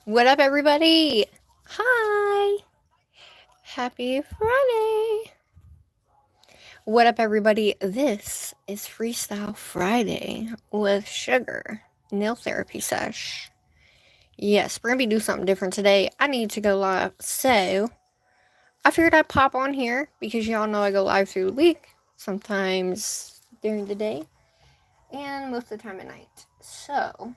What up, everybody? Hi. Happy Friday. What up, everybody? This is Freestyle Friday with Sugar Nail Therapy Sesh. Yes, we're gonna be doing something different today. I need to go live, so I figured I'd pop on here because y'all know I go live through the week, sometimes during the day, and most of the time at night. So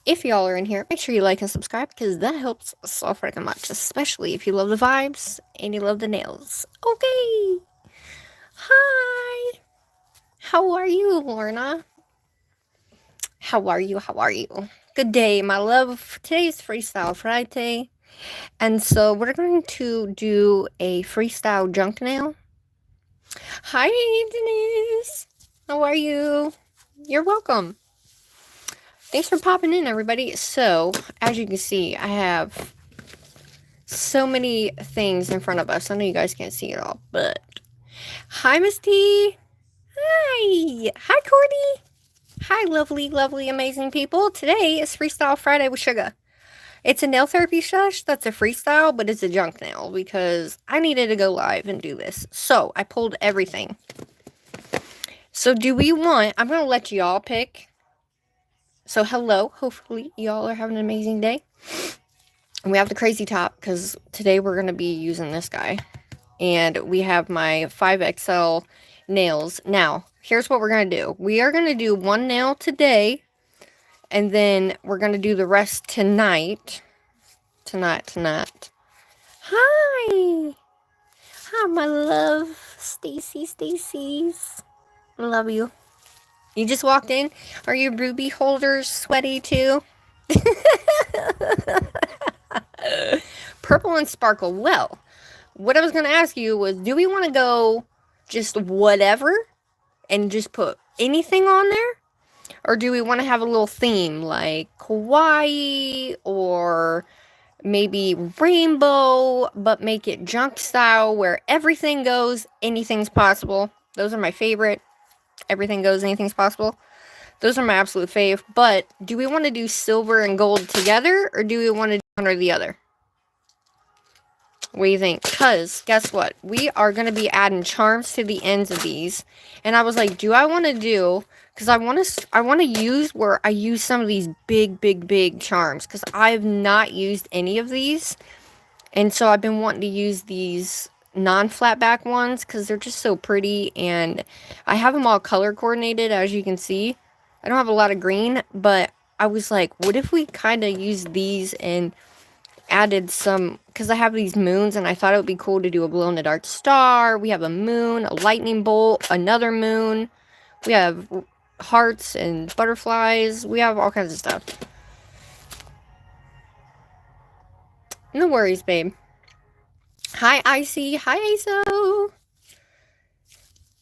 if y'all are in here, make sure you like and subscribe because that helps so freaking much, especially if you love the vibes and you love the nails. Okay. Hi. How are you, Lorna? How are you? How are you? Good day, my love. Today's Freestyle Friday. And so we're going to do a freestyle junk nail. Hi, Denise. How are you? You're welcome. Thanks for popping in, everybody. So, as you can see, I have so many things in front of us. I know you guys can't see it all, but hi, Miss T. Hi. Hi, Cordy. Hi, lovely, lovely, amazing people. Today is Freestyle Friday with Suga. It's a nail therapy sesh that's a freestyle, but it's a junk nail because I needed to go live and do this. So I pulled everything. So do we want, I'm going to let y'all pick. So hello, hopefully y'all are having an amazing day. And we have the crazy top because today we're going to be using this guy. And we have my 5XL nails. Now, here's what we're going to do. We are going to do one nail today. And then we're going to do the rest tonight. Tonight. Hi. Hi, my love. Stacy's. I love you. You just walked in. Are your ruby holders sweaty too? Purple and sparkle. Well, what I was going to ask you was, do we want to go just whatever and just put anything on there? Or do we want to have a little theme like kawaii or maybe rainbow, but make it junk style where everything goes, anything's possible? Those are my favorite. Everything goes, anything's possible. Those are my absolute fave. But do we want to do silver and gold together, or do we want to do one or the other? What do you think? Because, guess what? We are going to be adding charms to the ends of these. And I was like, do I want to do... Because I want to use where I use some of these big charms. Because I've not used any of these. And so I've been wanting to use these non-flat back ones. Because they're just so pretty. And I have them all color coordinated, as you can see. I don't have a lot of green. But I was like, what if we kind of use these and added some, because I have these moons and I thought it would be cool to do a glow-in-the-dark star. We have a moon, a lightning bolt, another moon. We have hearts and butterflies. We have all kinds of stuff. No worries, babe. Hi, Icy. Hi, Iso.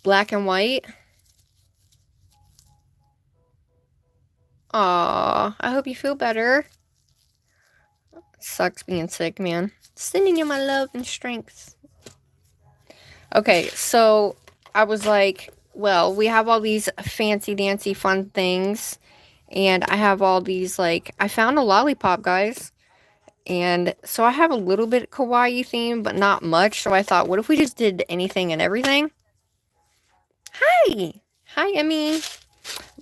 Black and white. Aw, I hope you feel better. Sucks being sick, man. Sending you my love and strength. Okay, so I was like, well, we have all these fancy dancy fun things, and I have all these, like, I found a lollipop, guys, and so I have a little bit kawaii theme, but not much, so I thought, what if we just did anything and everything? Hi, Emmy.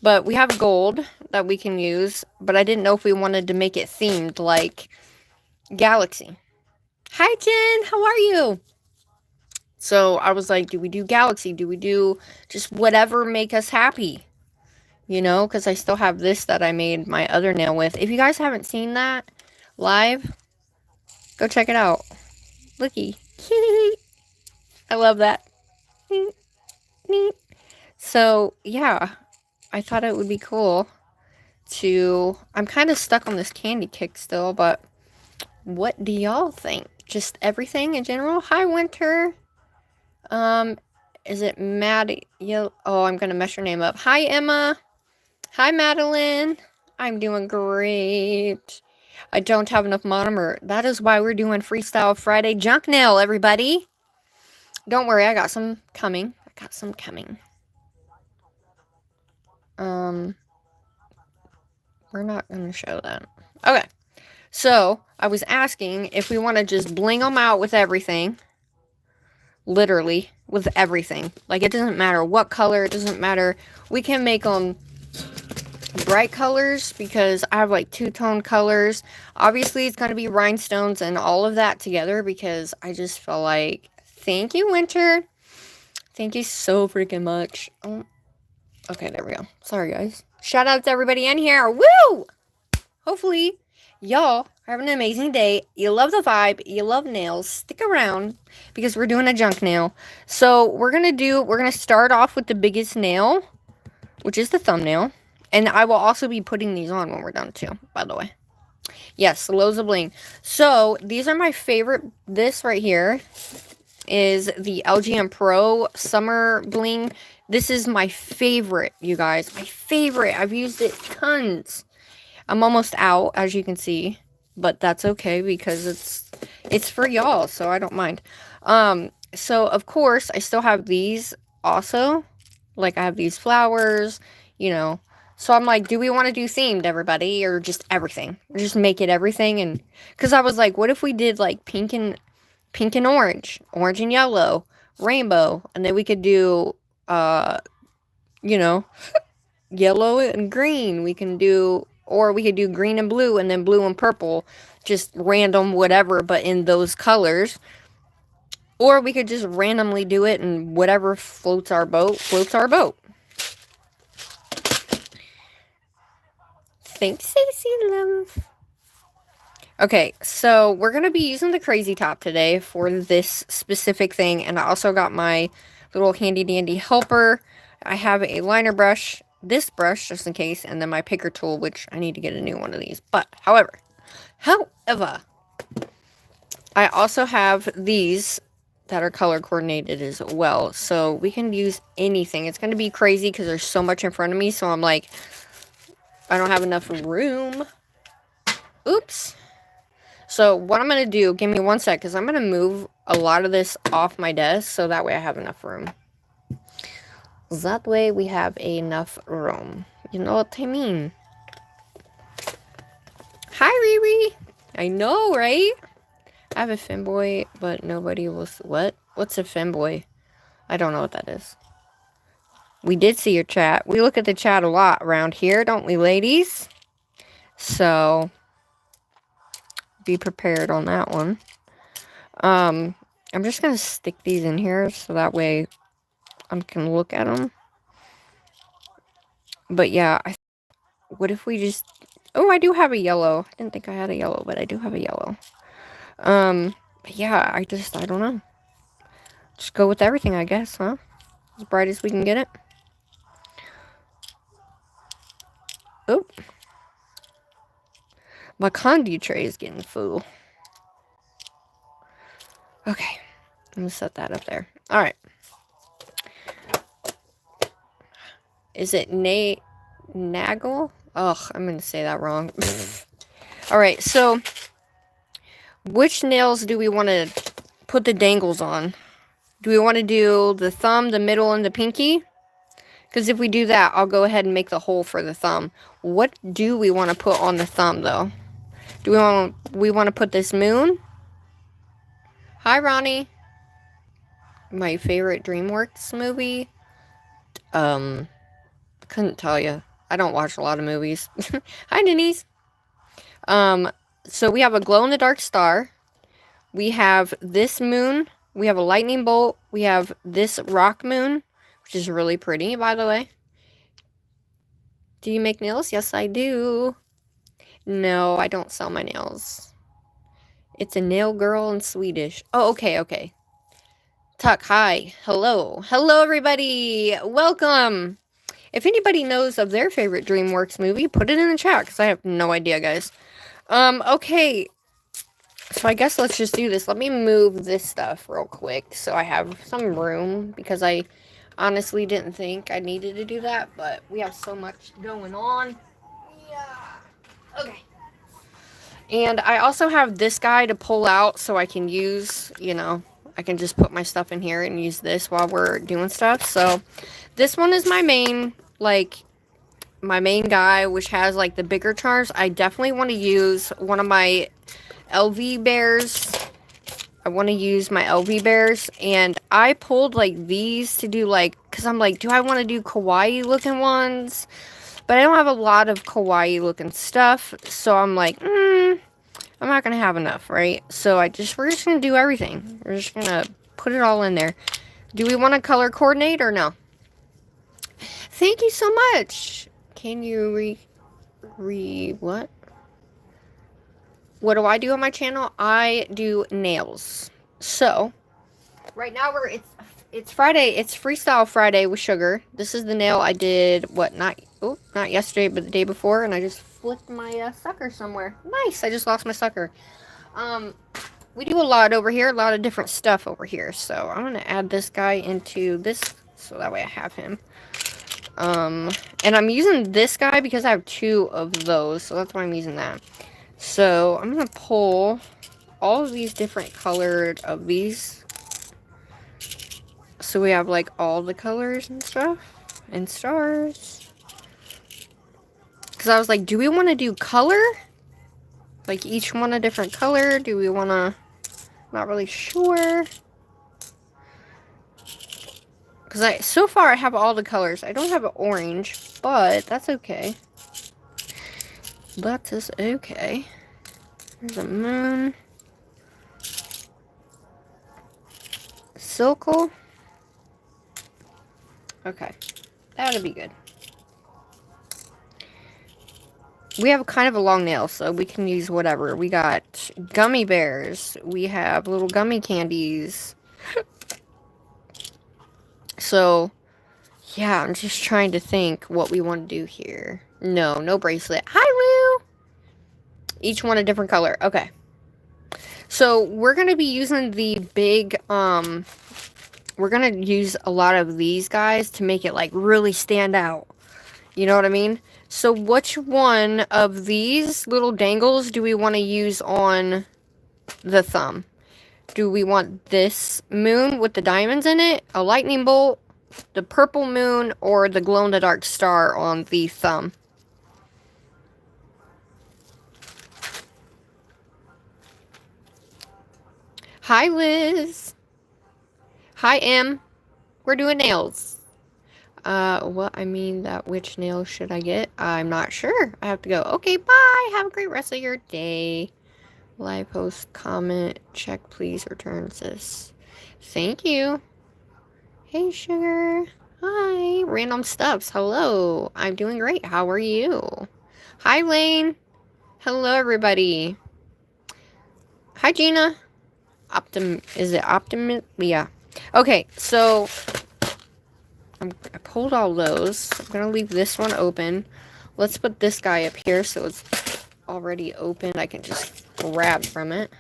But we have gold that we can use, but I didn't know if we wanted to make it themed, like Galaxy. Hi, Jen, how are you? So I was like, do we do Galaxy? Do we do just whatever make us happy? You know, because I still have this that I made my other nail with. If you guys haven't seen that live, go check it out. Looky. I love that. So, yeah, I thought it would be cool to... I'm kind of stuck on this candy kick still, but what do y'all think? Just everything in general? Hi, Winter. Is it Maddie? Oh, I'm gonna mess your name up. Hi, Emma. Hi, Madeline. I'm doing great. I don't have enough monomer. That is why we're doing Freestyle Friday junk nail, everybody. Don't worry, I got some coming. We're not gonna show that. Okay. So, I was asking if we want to just bling them out with everything. Literally, with everything. Like, it doesn't matter what color, it doesn't matter. We can make them bright colors because I have like two-tone colors. Obviously, it's going to be rhinestones and all of that together because I just feel like, thank you, Winter. Thank you so freaking much. Oh, okay, there we go. Sorry, guys. Shout out to everybody in here. Woo! Hopefully, y'all have an amazing day. You love the vibe. You love nails. Stick around because we're doing a junk nail. So, we're going to start off with the biggest nail, which is the thumbnail. And I will also be putting these on when we're done too, by the way. Yes, loads of bling. So, these are my favorite. This right here is the LGM Pro Summer Bling. This is my favorite, you guys. My favorite. I've used it tons. I'm almost out, as you can see. But that's okay because it's for y'all, so I don't mind. So, of course, I still have these also. Like, I have these flowers, you know. So I'm like, do we want to do themed, everybody, or just everything? Just make it everything, and because I was like, what if we did like pink and orange and yellow, rainbow, and then we could do, you know, yellow and green. We can do, or we could do green and blue, and then blue and purple, just random whatever, but in those colors. Or we could just randomly do it, and whatever floats our boat, floats our boat. Thanks, Stacey, love. Okay, so we're going to be using the crazy top today for this specific thing. And I also got my little handy dandy helper. I have a liner brush, this brush just in case, and then my picker tool, which I need to get a new one of these. But, however, I also have these that are color coordinated as well. So we can use anything. It's going to be crazy because there's so much in front of me. So I'm like, I don't have enough room. Oops. So what I'm going to do, give me one sec, because I'm going to move a lot of this off my desk, so that way I have enough room. That way we have enough room. You know what I mean? Hi, Riri. I know, right? I have a femboy, but nobody was... What? What's a femboy? I don't know what that is. We did see your chat. We look at the chat a lot around here, don't we, ladies? So... be prepared on that one. I'm just gonna stick these in here so that way I can look at them. But yeah, what if we just... Oh, I do have a yellow. I didn't think I had a yellow, but I do have a yellow. But yeah, I don't know. Just go with everything, I guess, huh? As bright as we can get it. Oh. My candy tray is getting full. Okay. I'm gonna set that up there. Alright. Is it Nagel? Ugh, I'm gonna say that wrong. Alright, so which nails do we want to put the dangles on? Do we want to do the thumb, the middle, and the pinky? Because if we do that, I'll go ahead and make the hole for the thumb. What do we want to put on the thumb, though? Do we want to put this moon? Hi, Ronnie. My favorite DreamWorks movie? Couldn't tell you. I don't watch a lot of movies. Hi, Denise. So we have a glow-in-the-dark star. We have this moon. We have a lightning bolt. We have this rock moon, which is really pretty, by the way. Do you make nails? Yes, I do. No, I don't sell my nails. It's a nail girl in Swedish. Oh, okay. Tuck, hi. Hello. Hello, everybody. Welcome. If anybody knows of their favorite DreamWorks movie, put it in the chat, because I have no idea, guys. Okay. So I guess let's just do this. Let me move this stuff real quick so I have some room, because I honestly didn't think I needed to do that, but we have so much going on. Yeah. Okay. And I also have this guy to pull out so I can use, you know, I can just put my stuff in here and use this while we're doing stuff. So this one is my main, like, my main guy, which has like the bigger charms, I definitely want to use one of my LV bears. I want to use my LV bears, and I pulled like these to do like, because I'm like, do I want to do kawaii looking ones? But I don't have a lot of kawaii looking stuff, so I'm like, I'm not going to have enough, right? So we're just going to do everything. We're just going to put it all in there. Do we want to color coordinate or no? Thank you so much. Can you what? What do I do on my channel? I do nails. So, right now it's Friday. It's Freestyle Friday with Sugar. This is the nail I did, not yesterday, but the day before, and I just flipped my sucker somewhere. Nice, I just lost my sucker. We do a lot over here, a lot of different stuff over here. So, I'm going to add this guy into this, so that way I have him. And I'm using this guy because I have 2 of those, so that's why I'm using that. So, I'm going to pull all of these different colored of these. So we have like all the colors and stuff. And stars. Because I was like, do we want to do color? Like each one a different color? Do we want to... Not really sure. Because so far I have all the colors. I don't have an orange, but that's okay. That is okay. There's a moon. Silkle. Okay. That'll be good. We have kind of a long nail, so we can use whatever. We got gummy bears. We have little gummy candies. So, yeah, I'm just trying to think what we want to do here. No bracelet. Hi, Lou! Each one a different color. Okay. So, we're going to be using the big, we're going to use a lot of these guys to make it, like, really stand out. You know what I mean? So, which one of these little dangles do we want to use on the thumb? Do we want this moon with the diamonds in it, a lightning bolt, the purple moon, or the glow-in-the-dark star on the thumb? Hi, Liz. Hi, Em. We're doing nails. Which nail should I get? I'm not sure. I have to go. Okay, bye. Have a great rest of your day. Live post, comment, check, please, return this. Thank you. Hey, Sugar. Hi. Random Stuffs. Hello. I'm doing great. How are you? Hi, Lane. Hello, everybody. Hi, Gina. Is it Optim? Yeah. Okay, so I pulled all those. I'm going to leave this one open. Let's put this guy up here so it's already open. I can just grab from it.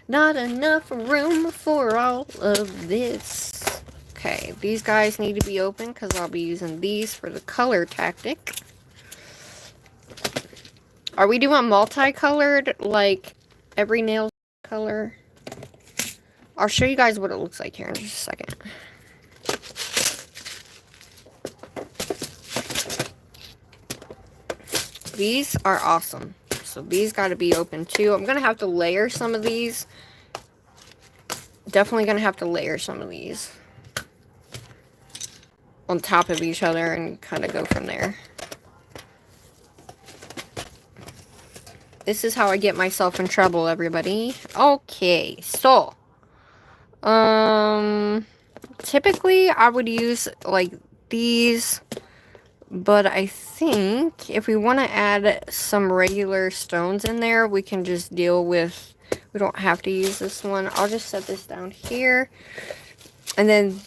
Not enough room for all of this. Okay, these guys need to be open because I'll be using these for the color tactic. Are we doing multicolored, like every nail color? I'll show you guys what it looks like here in just a second. These are awesome. So these got to be open too. I'm going to have to layer some of these. Definitely going to have to layer some of these on top of each other and kind of go from there. This is how I get myself in trouble, everybody. Okay, so typically I would use like these, but I think if we want to add some regular stones in there, we can just deal with, we don't have to use this one. I'll just set this down here. And then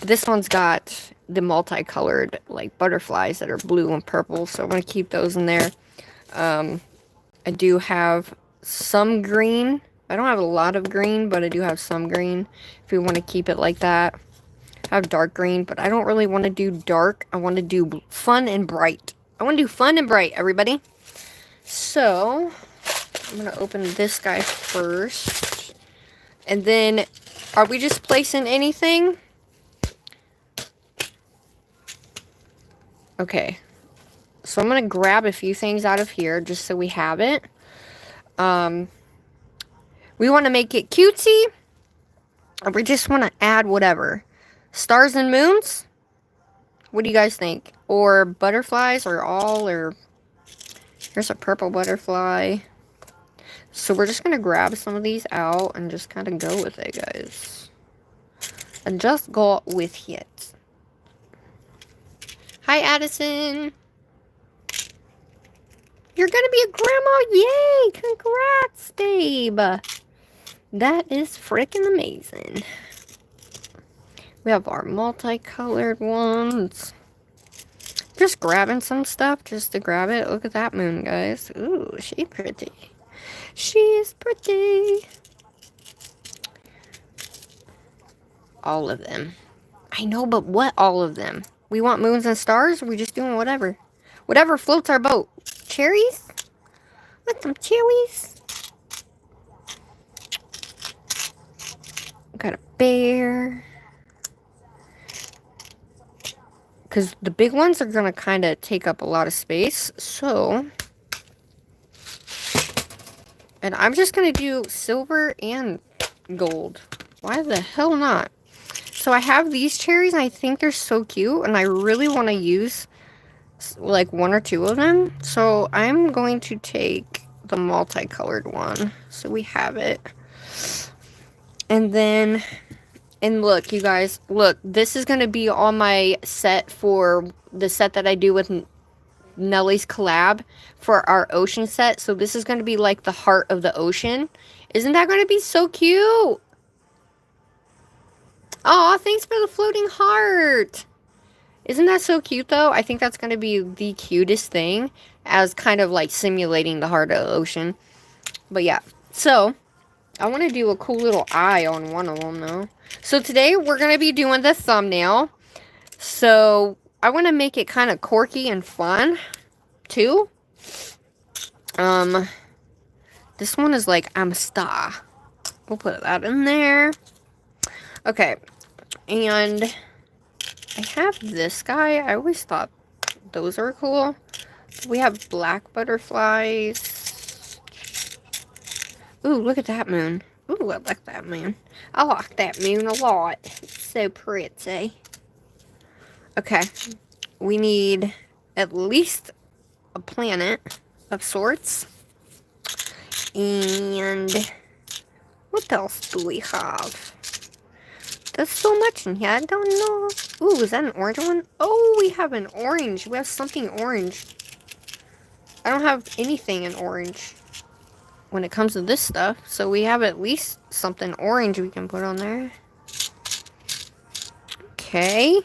this one's got the multicolored like butterflies that are blue and purple, so I'm going to keep those in there. I do have some green. I don't have a lot of green, but I do have some green if we want to keep it like that. I have dark green, but I don't really want to do dark. I want to do fun and bright. I want to do fun and bright, everybody. So I'm going to open this guy first. And then, are we just placing anything? Okay. So I'm going to grab a few things out of here just so we have it. We want to make it cutesy. Or we just want to add whatever. Stars and moons? What do you guys think? Or butterflies or all? Or here's a purple butterfly. So we're just going to grab some of these out and just kind of go with it, guys. And just go with it. Hi, Addison. You're going to be a grandma. Yay. Congrats, babe. That is freaking amazing. We have our multicolored ones. Just grabbing some stuff just to grab it. Look at that moon, guys. Ooh, she's pretty. She is pretty. All of them. I know, but what all of them? We want moons and stars? Or are we just doing whatever? Whatever floats our boat. Cherries? Want some cherries? Got a bear. Because the big ones are going to kind of take up a lot of space. So, and I'm just going to do silver and gold. Why the hell not? So I have these cherries, and I think they're so cute. And I really want to use, like, one or two of them. So I'm going to take the multicolored one. So we have it. And then... And look, you guys, look, this is going to be on my set for the set that I do with Nellie's collab for our ocean set. So this is going to be like the heart of the ocean. Isn't that going to be so cute? Aw, thanks for the floating heart. Isn't that so cute, though? I think that's going to be the cutest thing as kind of like simulating the heart of the ocean. But yeah, so I want to do a cool little eye on one of them, though. So today we're going to be doing the thumbnail. So I want to make it kind of quirky and fun too. This one is like, I'm a star. We'll put that in there. Okay. And I have this guy. I always thought those were cool. We have black butterflies. Ooh, look at that moon. Ooh, I like that moon. I like that moon a lot. It's so pretty. Okay. We need at least a planet of sorts. And what else do we have? There's so much in here. I don't know. Ooh, is that an orange one? Oh, we have an orange. We have something orange. I don't have anything in orange when it comes to this stuff. So we have at least something orange we can put on there. Okay.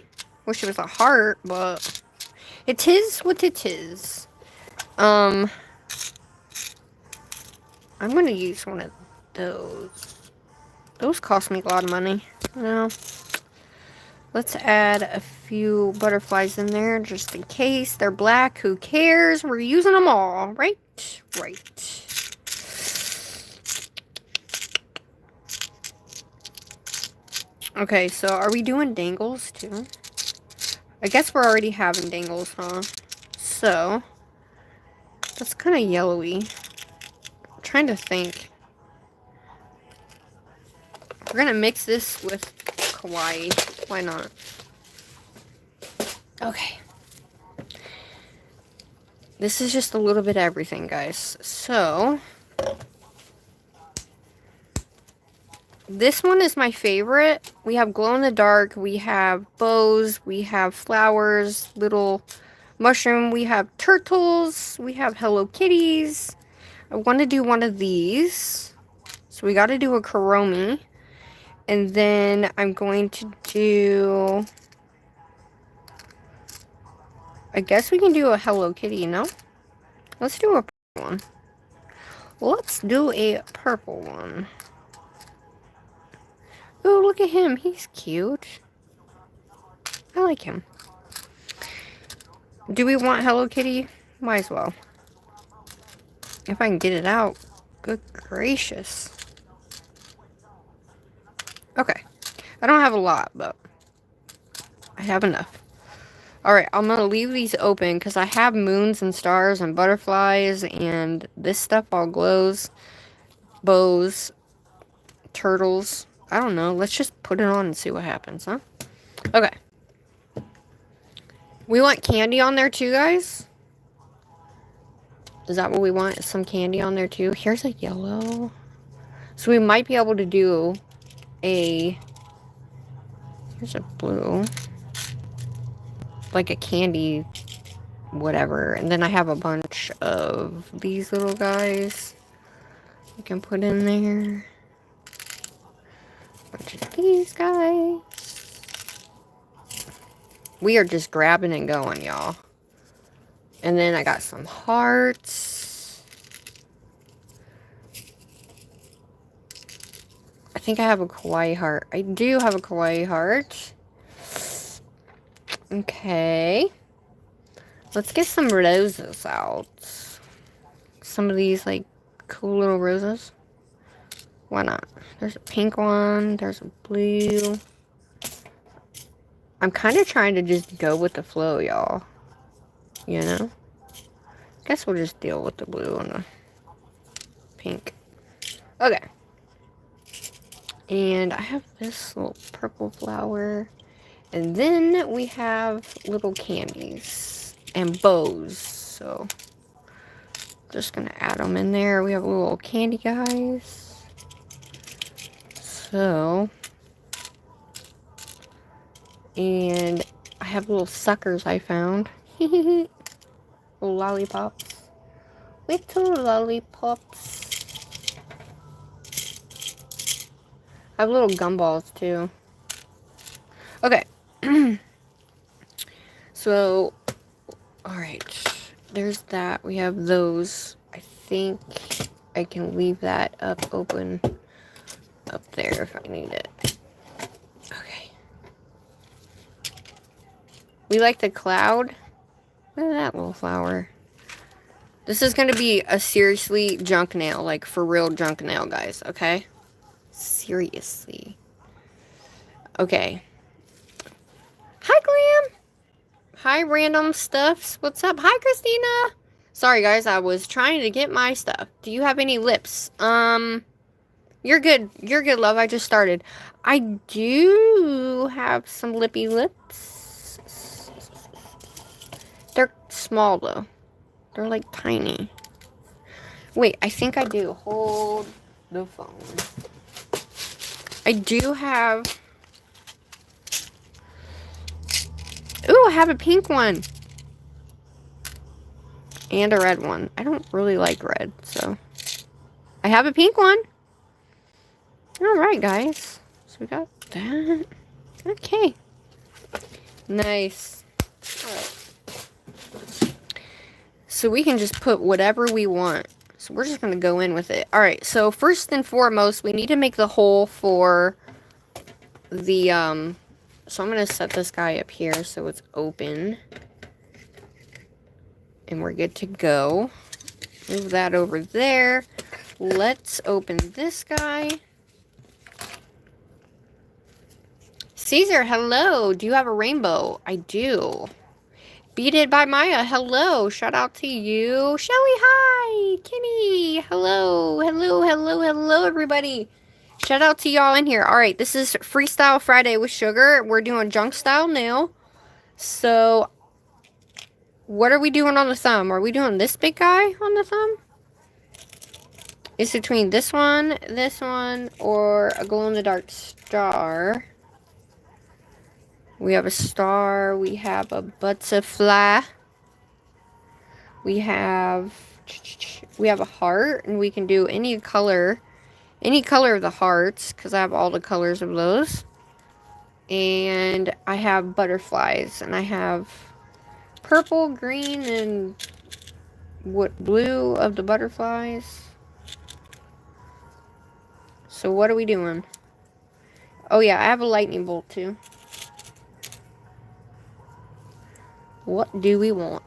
Wish it was a heart, but it is what it is. I'm gonna use one of those. Those cost me a lot of money. No. Let's add a few butterflies in there just in case. They're black. Who cares? We're using them all. Right? Right. Okay, so are we doing dangles too? I guess we're already having dangles, huh? So, that's kind of yellowy. I'm trying to think. We're gonna mix this with kawaii. Why not? Okay. This is just a little bit of everything, guys. So, this one is my favorite. We have glow in the dark. We have bows. We have flowers, little mushroom. We have turtles. We have Hello Kitties. I want to do one of these. So we got to do a Kuromi. And then I'm going to do... I guess we can do a Hello Kitty, no? Let's do a purple one. Let's do a purple one. Oh, look at him. He's cute. I like him. Do we want Hello Kitty? Might as well. If I can get it out. Good gracious. Okay. I don't have a lot, but I have enough. Alright, I'm gonna leave these open because I have moons and stars and butterflies and this stuff all glows. Bows. Turtles. I don't know. Let's just put it on and see what happens, huh? Okay. We want candy on there too, guys? Is that what we want? Some candy on there too? Here's a yellow. So we might be able to do a... Here's a blue. Like a candy whatever. And then I have a bunch of these little guys you can put in there. A bunch of these guys. We are just grabbing and going, y'all. And then I got some hearts. I think I have a kawaii heart. I do have a kawaii heart. Okay. Let's get some roses out. Some of these, like, cool little roses. Why not? There's a pink one. There's a blue. I'm kind of trying to just go with the flow, y'all. You know? Guess we'll just deal with the blue and the pink. Okay. And I have this little purple flower. And then we have little candies and bows. So, just gonna add them in there. We have little candy guys. So, and I have little suckers I found. Little lollipops. Little lollipops. I have little gumballs too. Okay. So, alright. There's that. We have those. I think I can leave that up open up there if I need it. Okay. We like the cloud. Look at that little flower. This is going to be a seriously junk nail. Like, for real junk nail, guys. Okay? Seriously. Okay. Hi, Glam. Hi, random stuffs. What's up? Hi, Christina. Sorry, guys. I was trying to get my stuff. Do you have any lips? You're good. You're good, love. I just started. I do have some lippy lips. They're small, though. They're, like, tiny. Wait, I think I do. Hold the phone. I do have... Ooh, I have a pink one. And a red one. I don't really like red, so... I have a pink one. Alright, guys. So we got that. Okay. Nice. Alright. So we can just put whatever we want. So we're just going to go in with it. Alright, so first and foremost, we need to make the hole for the, so I'm going to set this guy up here so it's open. And we're good to go. Move that over there. Let's open this guy. Caesar, hello. Do you have a rainbow? I do. Beat It by Maya, hello. Shout out to you. Shelly, hi. Kenny, hello. Hello, hello, hello, everybody. Shout out to y'all in here. All right, this is Freestyle Friday with Sugar. We're doing junk style nail. So, what are we doing on the thumb? Are we doing this big guy on the thumb? It's between this one, or a glow-in-the-dark star. We have a star. We have a butterfly. We have a heart, and we can do any color of the hearts, because I have all the colors of those. And I have butterflies, and I have purple, green, and blue of the butterflies. So what are we doing? Oh yeah, I have a lightning bolt too. What do we want?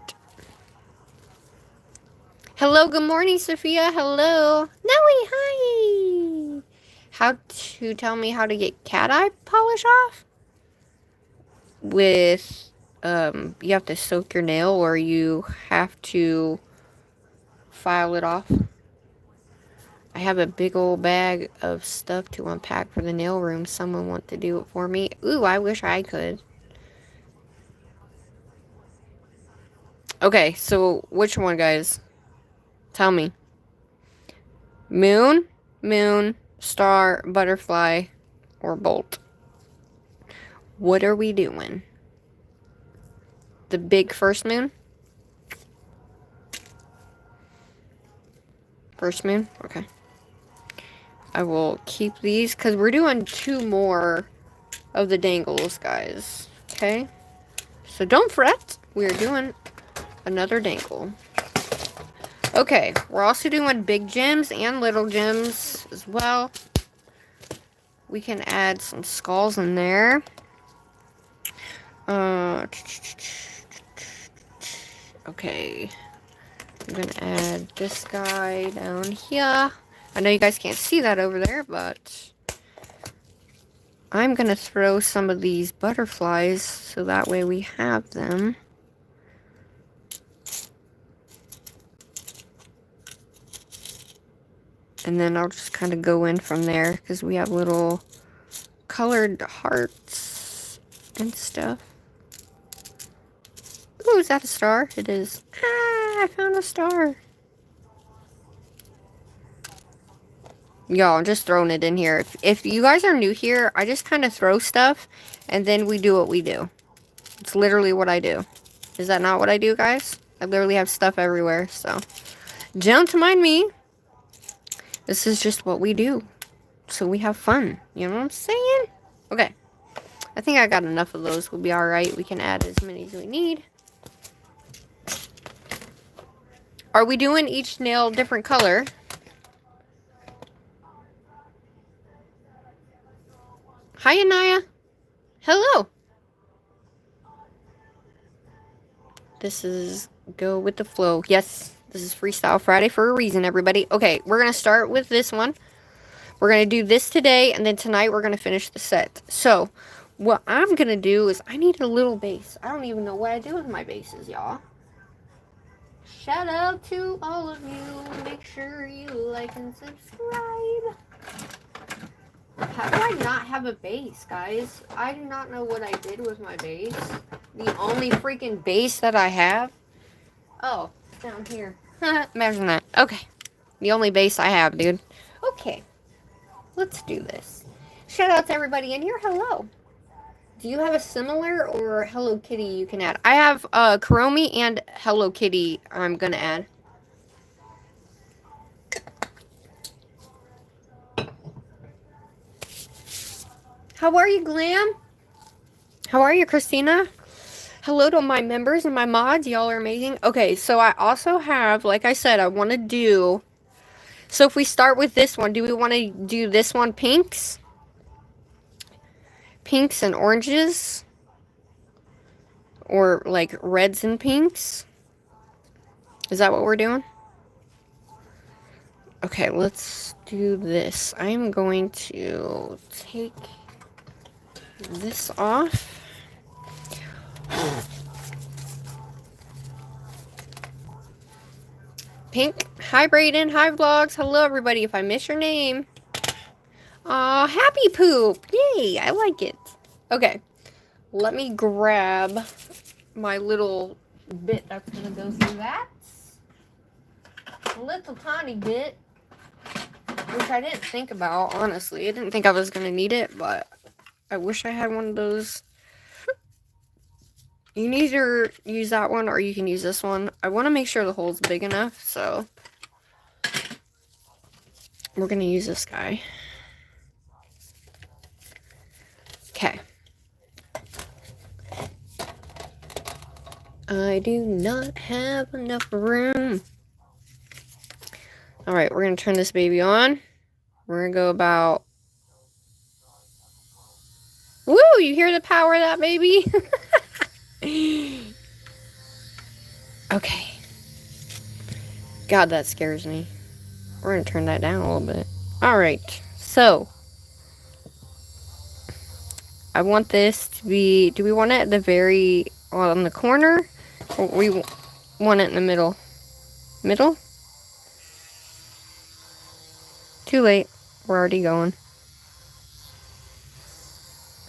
Hello, good morning, Sophia. Hello. Nelly, hi. How to tell me how to get cat eye polish off? With you have to soak your nail or you have to file it off. I have a big old bag of stuff to unpack for the nail room. Someone want to do it for me. Ooh, I wish I could. Okay, so which one, guys? Tell me. Moon, moon, star, butterfly, or bolt? What are we doing? The big first moon? First moon? Okay. I will keep these because we're doing 2 more of the dangles, guys. Okay? So don't fret. We're doing another dangle. Okay. We're also doing big gems and little gems as well. We can add some skulls in there. Okay. I'm gonna add this guy down here. I know you guys can't see that over there, but I'm gonna throw some of these butterflies so that way we have them. And then I'll just kind of go in from there because we have little colored hearts and stuff. Ooh, is that a star? It is. Ah, I found a star. Y'all, I'm just throwing it in here. If you guys are new here, I just kind of throw stuff and then we do what we do. It's literally what I do. Is that not what I do, guys? I literally have stuff everywhere, so don't mind me. This is just what we do. So we have fun. You know what I'm saying? Okay. I think I got enough of those. We'll be alright. We can add as many as we need. Are we doing each nail different color? Hi, Anaya. Hello. This is go with the flow. Yes, this is Freestyle Friday for a reason, everybody. Okay, we're going to start with this one. We're going to do this today, and then tonight we're going to finish the set. So, what I'm going to do is I need a little base. I don't even know what I do with my bases, y'all. Shout out to all of you. Make sure you like and subscribe. How do I not have a base, guys? I do not know what I did with my base. The only freaking base that I have. Oh, it's down here. Imagine that. Okay. The only base I have, dude. Okay. Let's do this. Shout out to everybody in here. Hello. Do you have a similar or Hello Kitty you can add? I have Kuromi and Hello Kitty I'm going to add. How are you, Glam? How are you, Christina? Hello to my members and my mods. Y'all are amazing. Okay, so I also have, like I said, I want to do... So if we start with this one, do we want to do this one pinks? Pinks and oranges? Or like reds and pinks? Is that what we're doing? Okay, let's do this. I'm going to take this off. Pink. Hi, Brayden. Hi, vlogs. Hello, everybody. If I miss your name. Aw, happy poop. Yay, I like it. Okay, let me grab my little bit that's going to go through that. A little tiny bit. Which I didn't think about, honestly. I didn't think I was going to need it, but I wish I had one of those. You can either use that one or you can use this one. I want to make sure the hole's big enough, so we're going to use this guy. Okay. I do not have enough room. Alright, we're going to turn this baby on. We're going to go about... Woo! You hear the power of that baby? Okay. God, that scares me. We're going to turn that down a little bit. Alright, so... I want this to be... Do we want it at the very on the corner, or we want it in the middle? Middle? Too late. We're already going.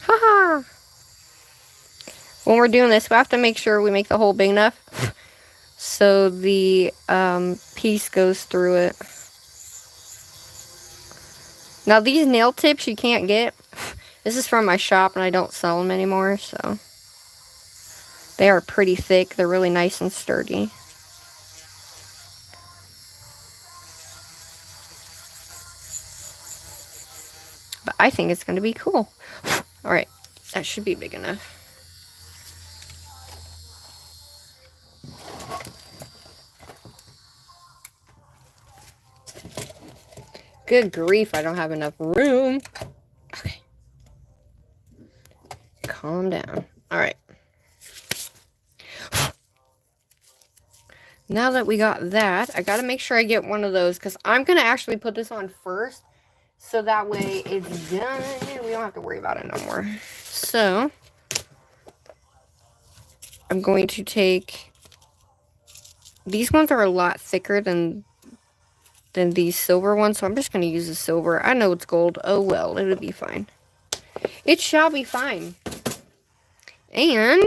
Haha! When we're doing this, we have to make sure we make the hole big enough so the piece goes through it. Now these nail tips you can't get. This is from my shop and I don't sell them anymore, so. They are pretty thick. They're really nice and sturdy. But I think it's going to be cool. Alright, that should be big enough. Good grief, I don't have enough room. Okay. Calm down. Alright. Now that we got that, I gotta make sure I get one of those, because I'm gonna actually put this on first, so that way it's done. We don't have to worry about it no more. So, I'm going to take, these ones are a lot thicker than these silver ones, so I'm just going to use the silver. I know it's gold. Oh well, it'll be fine. It shall be fine. And,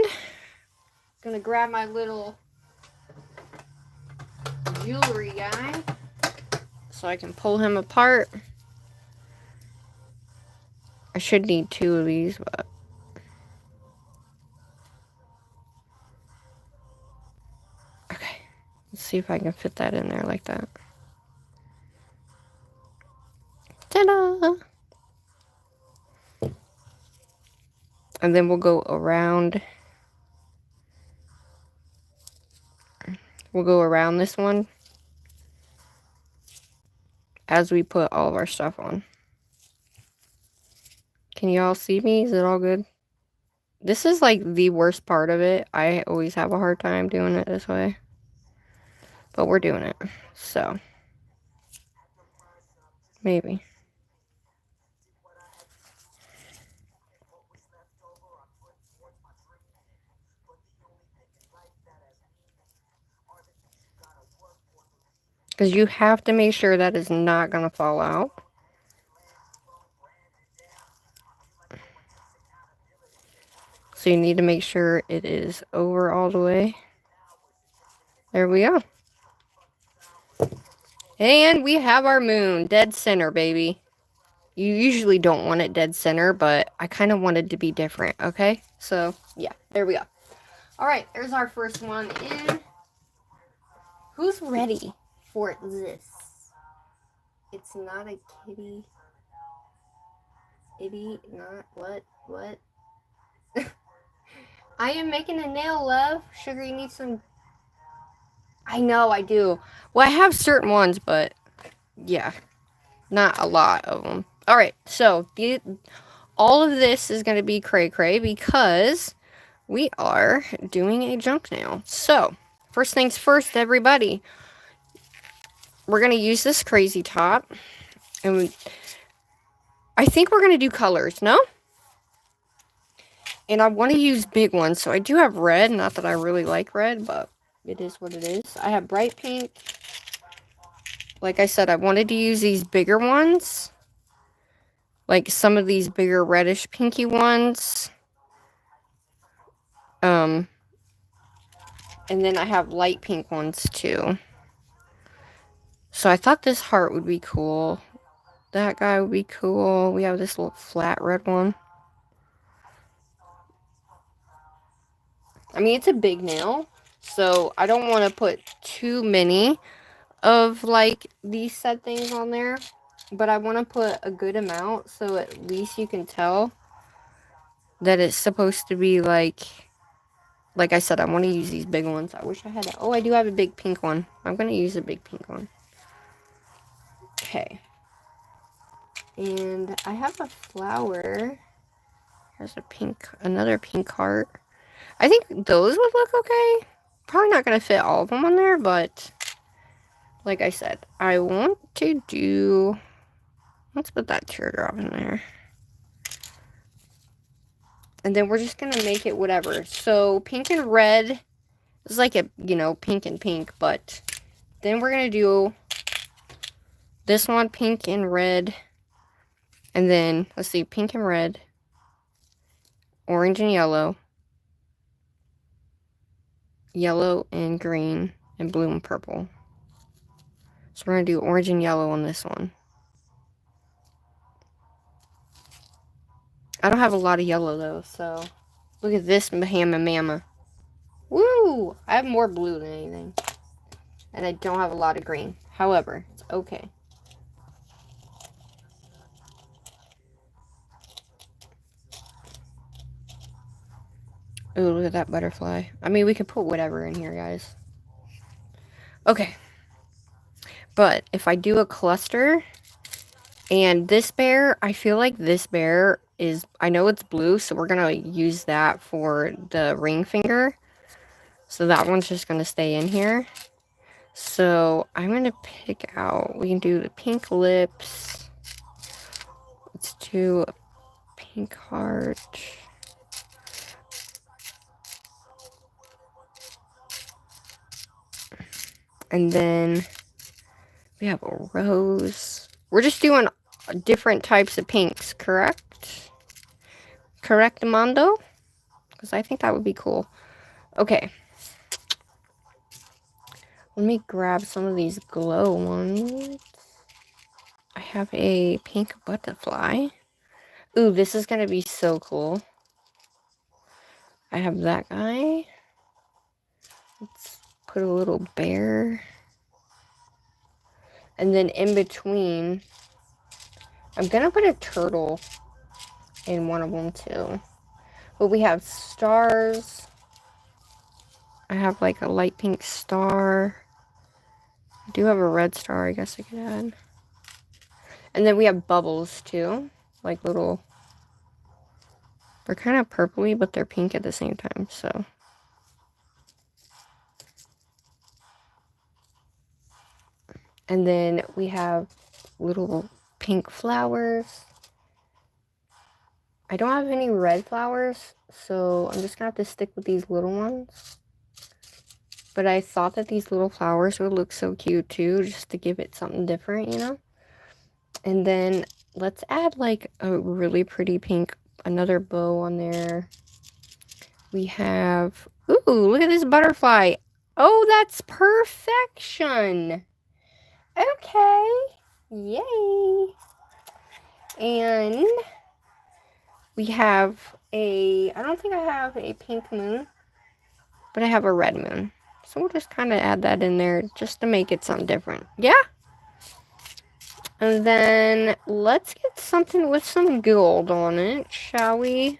going to grab my little jewelry guy so I can pull him apart. I should need 2 of these, but okay. Let's see if I can fit that in there like that. Ta-da! And then we'll go around. We'll go around this one as we put all of our stuff on. Can you all see me? Is it all good? This is like the worst part of it. I always have a hard time doing it this way. But we're doing it. So. Maybe. Because you have to make sure that is not going to fall out. So you need to make sure it is over all the way. There we go. And we have our moon. Dead center, baby. You usually don't want it dead center, but I kind of wanted to be different, okay? So, yeah, there we go. Alright, there's our first one in. Who's ready for this? It's not a kitty. Itty, not, what? I am making a nail, love. Sugar, you need some. I know, I do. Well, I have certain ones, but yeah, not a lot of them. Alright, so all of this is going to be cray-cray because we are doing a junk nail. So, first things first, everybody. We're going to use this crazy top. And I think we're going to do colors, no? And I want to use big ones. So I do have red. Not that I really like red, but it is what it is. I have bright pink. Like I said, I wanted to use these bigger ones. Like some of these bigger reddish pinky ones. And then I have light pink ones too. So I thought this heart would be cool. That guy would be cool. We have this little flat red one. I mean, it's a big nail. So I don't want to put too many of like these set things on there. But I want to put a good amount so at least you can tell that it's supposed to be like I said, I want to use these big ones. I wish I had it. Oh, I do have a big pink one. I'm going to use a big pink one. Okay. And I have a flower. Here's a pink, another pink heart. I think those would look okay. Probably not going to fit all of them on there, but like I said, I want to do, let's put that teardrop in there. And then we're just going to make it whatever. So pink and red is like a, you know, pink and pink. But then we're going to do this one, pink and red. And then, let's see, pink and red. Orange and yellow. Yellow and green. And blue and purple. So we're going to do orange and yellow on this one. I don't have a lot of yellow though, so look at this hamma mamma. Woo! I have more blue than anything. And I don't have a lot of green. However, it's okay. Ooh, look at that butterfly. I mean, we could put whatever in here, guys. Okay. But if I do a cluster, and this bear, I feel like this bear is, I know it's blue, so we're going to use that for the ring finger. So that one's just going to stay in here. So I'm going to pick out, we can do the pink lips. Let's do a pink heart. And then we have a rose. We're just doing different types of pinks, correct? Correct, Mondo? Because I think that would be cool. Okay. Let me grab some of these glow ones. I have a pink butterfly. Ooh, this is going to be so cool. I have that guy. Let's put a little bear. And then in between, I'm going to put a turtle in one of them too. But we have stars. I have like a light pink star. I do have a red star, I guess I could add. And then we have bubbles too. Like little, they're kind of purpley, but they're pink at the same time, so. And then we have little pink flowers. I don't have any red flowers, so I'm just gonna have to stick with these little ones. But I thought that these little flowers would look so cute too, just to give it something different, you know? And then let's add like a really pretty pink, another bow on there. We have, ooh, look at this butterfly. Oh, that's perfection. Okay, yay. And we have a, I don't think I have a pink moon, but I have a red moon. So we'll just kind of add that in there just to make it something different. Yeah? And then let's get something with some gold on it, shall we?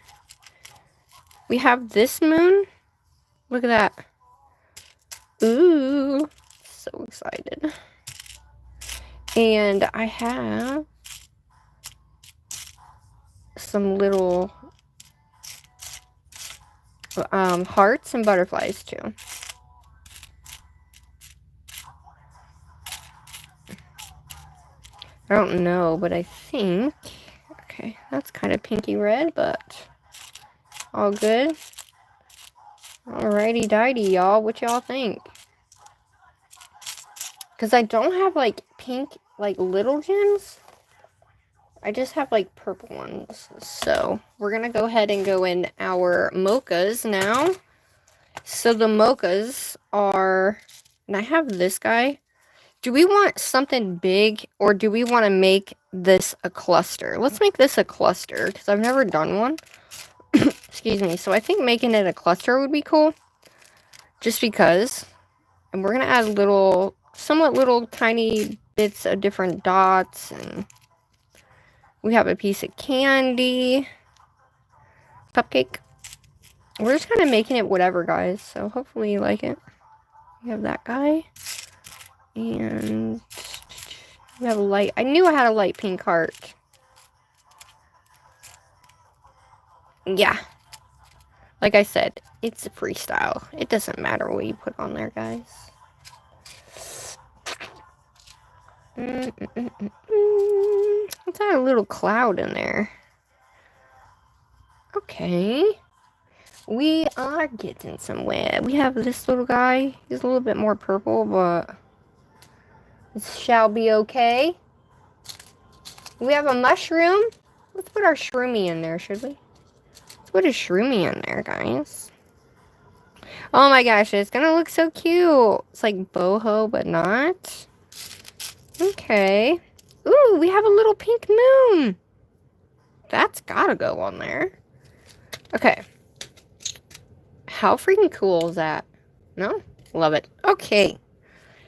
We have this moon. Look at that. Ooh, so excited. And I have some little hearts and butterflies too. I don't know, but I think, okay, that's kind of pinky red, but all good. Alrighty dighty, y'all. What y'all think? Because I don't have like pink, like little gems. I just have like purple ones. So we're going to go ahead and go in our mochas now. So the mochas are, and I have this guy. Do we want something big or do we want to make this a cluster? Let's make this a cluster because I've never done one. Excuse me. So I think making it a cluster would be cool. Just because. And we're going to add little, somewhat little tiny bits of different dots. And we have a piece of candy. Cupcake. We're just kind of making it whatever, guys. So hopefully you like it. We have that guy. And we have a light. I knew I had a light pink heart. Yeah. Like I said, it's a freestyle. It doesn't matter what you put on there, guys. Let's add a little cloud in there. Okay. Okay. We are getting somewhere. We have this little guy. He's a little bit more purple, but it shall be okay. We have a mushroom. Let's put our shroomy in there, should we? Let's put a shroomy in there, guys. Oh my gosh, it's gonna look so cute. It's like boho, but not. Okay. Ooh, we have a little pink moon. That's gotta go on there. Okay. How freaking cool is that? No? Love it. Okay.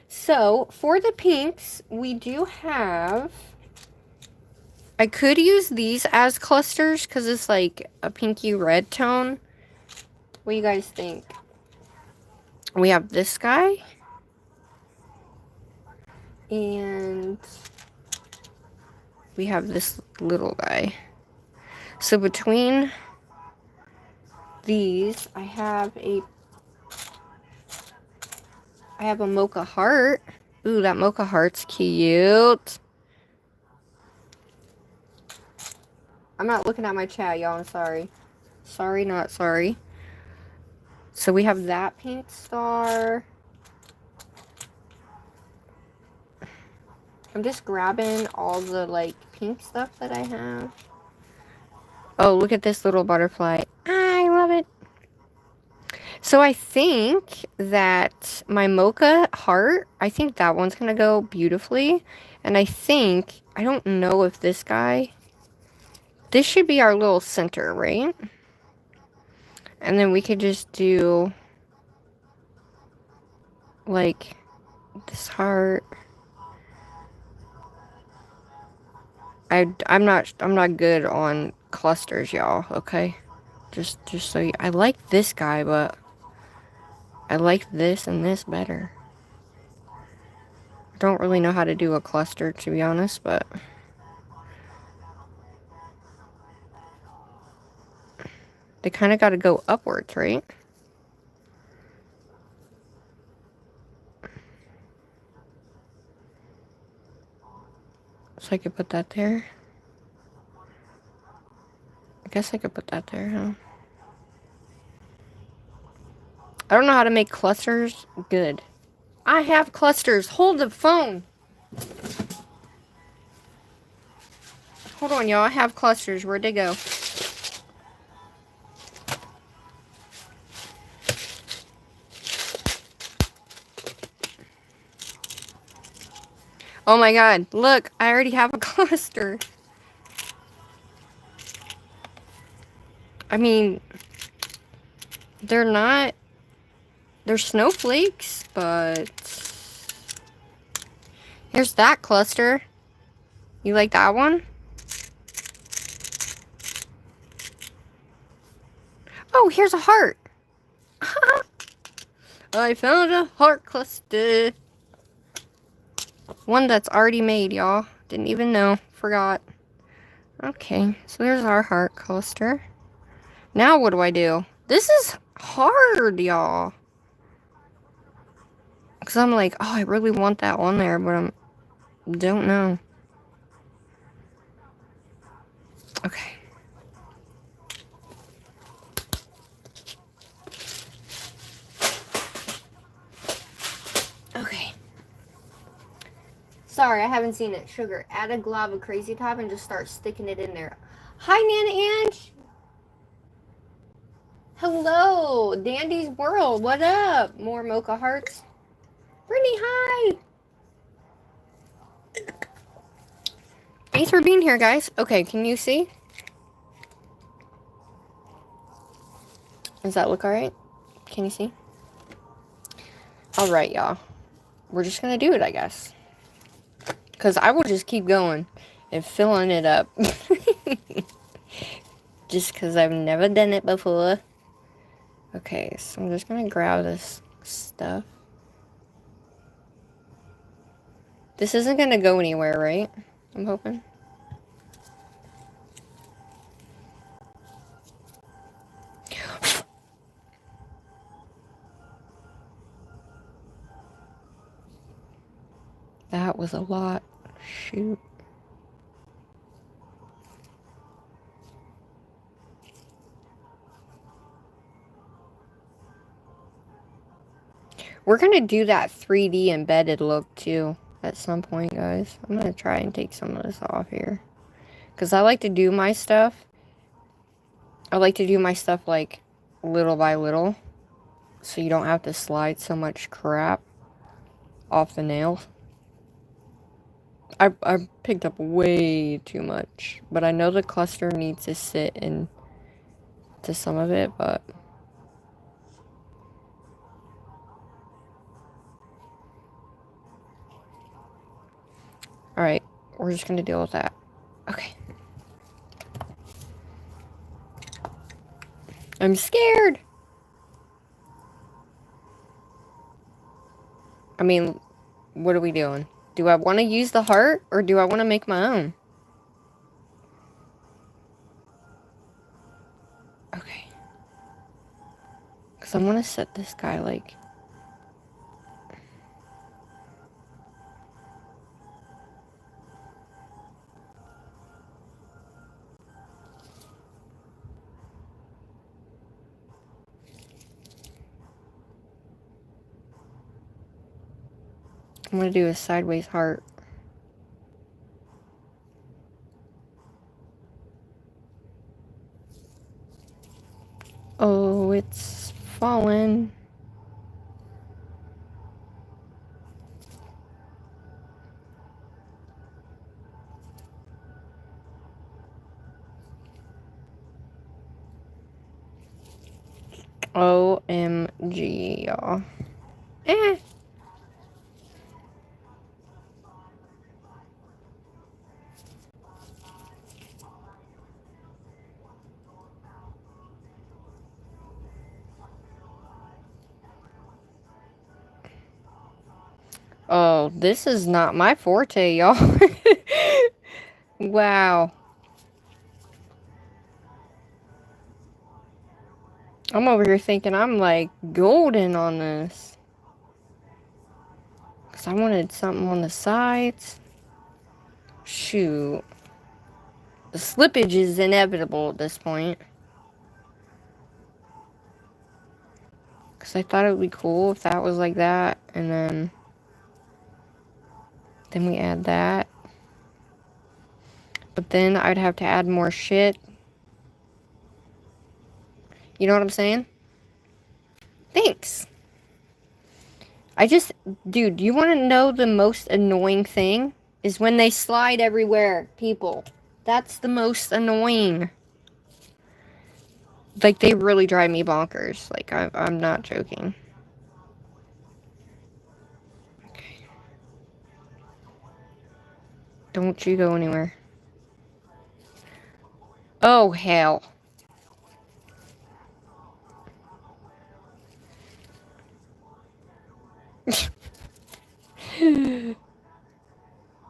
So, for the pinks, we do have... I could use these as clusters because it's like a pinky red tone. What do you guys think? We have this guy. And we have this little guy. So between these, I have a mocha heart. Ooh, that mocha heart's cute. I'm not looking at my chat, y'all. I'm sorry. Sorry, not sorry. So we have that pink star. I'm just grabbing all the, like, pink stuff that I have. Oh, look at this little butterfly. I love it. So I think that my mocha heart, I think that one's going to go beautifully. And I don't know if this guy, this should be our little center, right? And then we could just do, like, this heart. I'm not good on clusters, y'all, okay? Just so you, I like this guy, but I like this and this better. I don't really know how to do a cluster, to be honest, but they kind of got to go upwards, right? So I could put that there. I guess I could put that there, huh? I don't know how to make clusters good. I have clusters. Hold the phone. Hold on, y'all. I have clusters. Where'd they go? Oh my god. Look, I already have a cluster. I mean, they're snowflakes, but here's that cluster. You like that one? Oh, here's a heart. I found a heart cluster. One that's already made, y'all. Didn't even know. Forgot. Okay, so there's our heart cluster. Now what do I do? This is hard, y'all. Because I'm like, oh, I really want that on there, but I don't know. Okay. Okay. Sorry, I haven't seen it. Sugar, add a glob of crazy top and just start sticking it in there. Hi, Nana Ange. Hello, Dandy's World. What up? More mocha hearts. Brittany, hi. Thanks for being here, guys. Okay, can you see? Does that look alright? Can you see? Alright, y'all. We're just gonna do it, I guess. Because I will just keep going and filling it up. Just because I've never done it before. Okay, so I'm just gonna grab this stuff. This isn't gonna go anywhere, right? I'm hoping. That was a lot. Shoot. We're gonna do that 3D embedded look too at some point, guys. I'm gonna try and take some of this off here. Because I like to do my stuff. I like to do my stuff like little by little. So you don't have to slide so much crap off the nail. I picked up way too much. But I know the cluster needs to sit into some of it, but... Alright, we're just gonna deal with that. Okay. I'm scared! I mean, what are we doing? Do I want to use the heart, or do I want to make my own? Okay. Because I want to set this guy, like... I'm going to do a sideways heart. Oh, it's fallen. OMG, y'all. Eh. Oh, this is not my forte, y'all. Wow. I'm over here thinking I'm like golden on this. Because I wanted something on the sides. Shoot. The slippage is inevitable at this point. Because I thought it would be cool if that was like that. And then we add that. But then I'd have to add more shit. You know what I'm saying? Thanks. Dude, you want to know the most annoying thing? Is when they slide everywhere, people. That's the most annoying. Like, they really drive me bonkers. Like, I'm not joking. Okay. Don't you go anywhere. Oh, hell.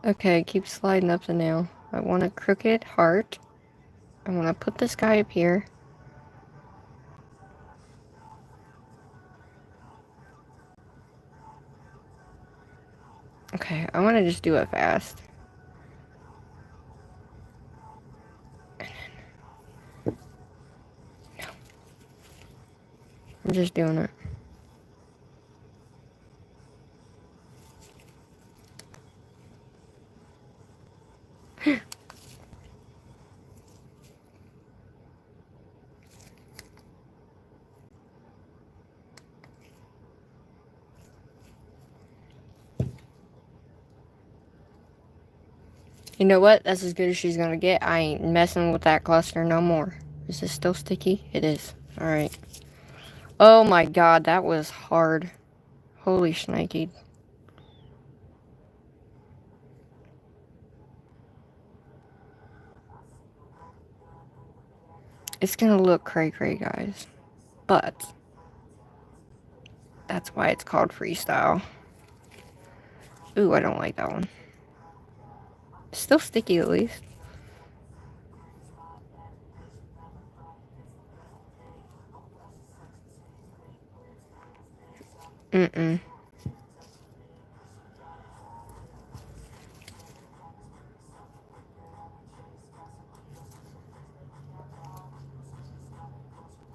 Okay, keep sliding up the nail. I want a crooked heart. I want to put this guy up here. Okay, I want to just do it fast. And then... No. I'm just doing it. You know what? That's as good as she's gonna get. I ain't messing with that cluster no more. Is this still sticky? It is. Alright. Oh my god, that was hard. Holy shnikey. It's gonna look cray-cray, guys. But that's why it's called freestyle. Ooh, I don't like that one. It's still sticky at least. Mm-mm.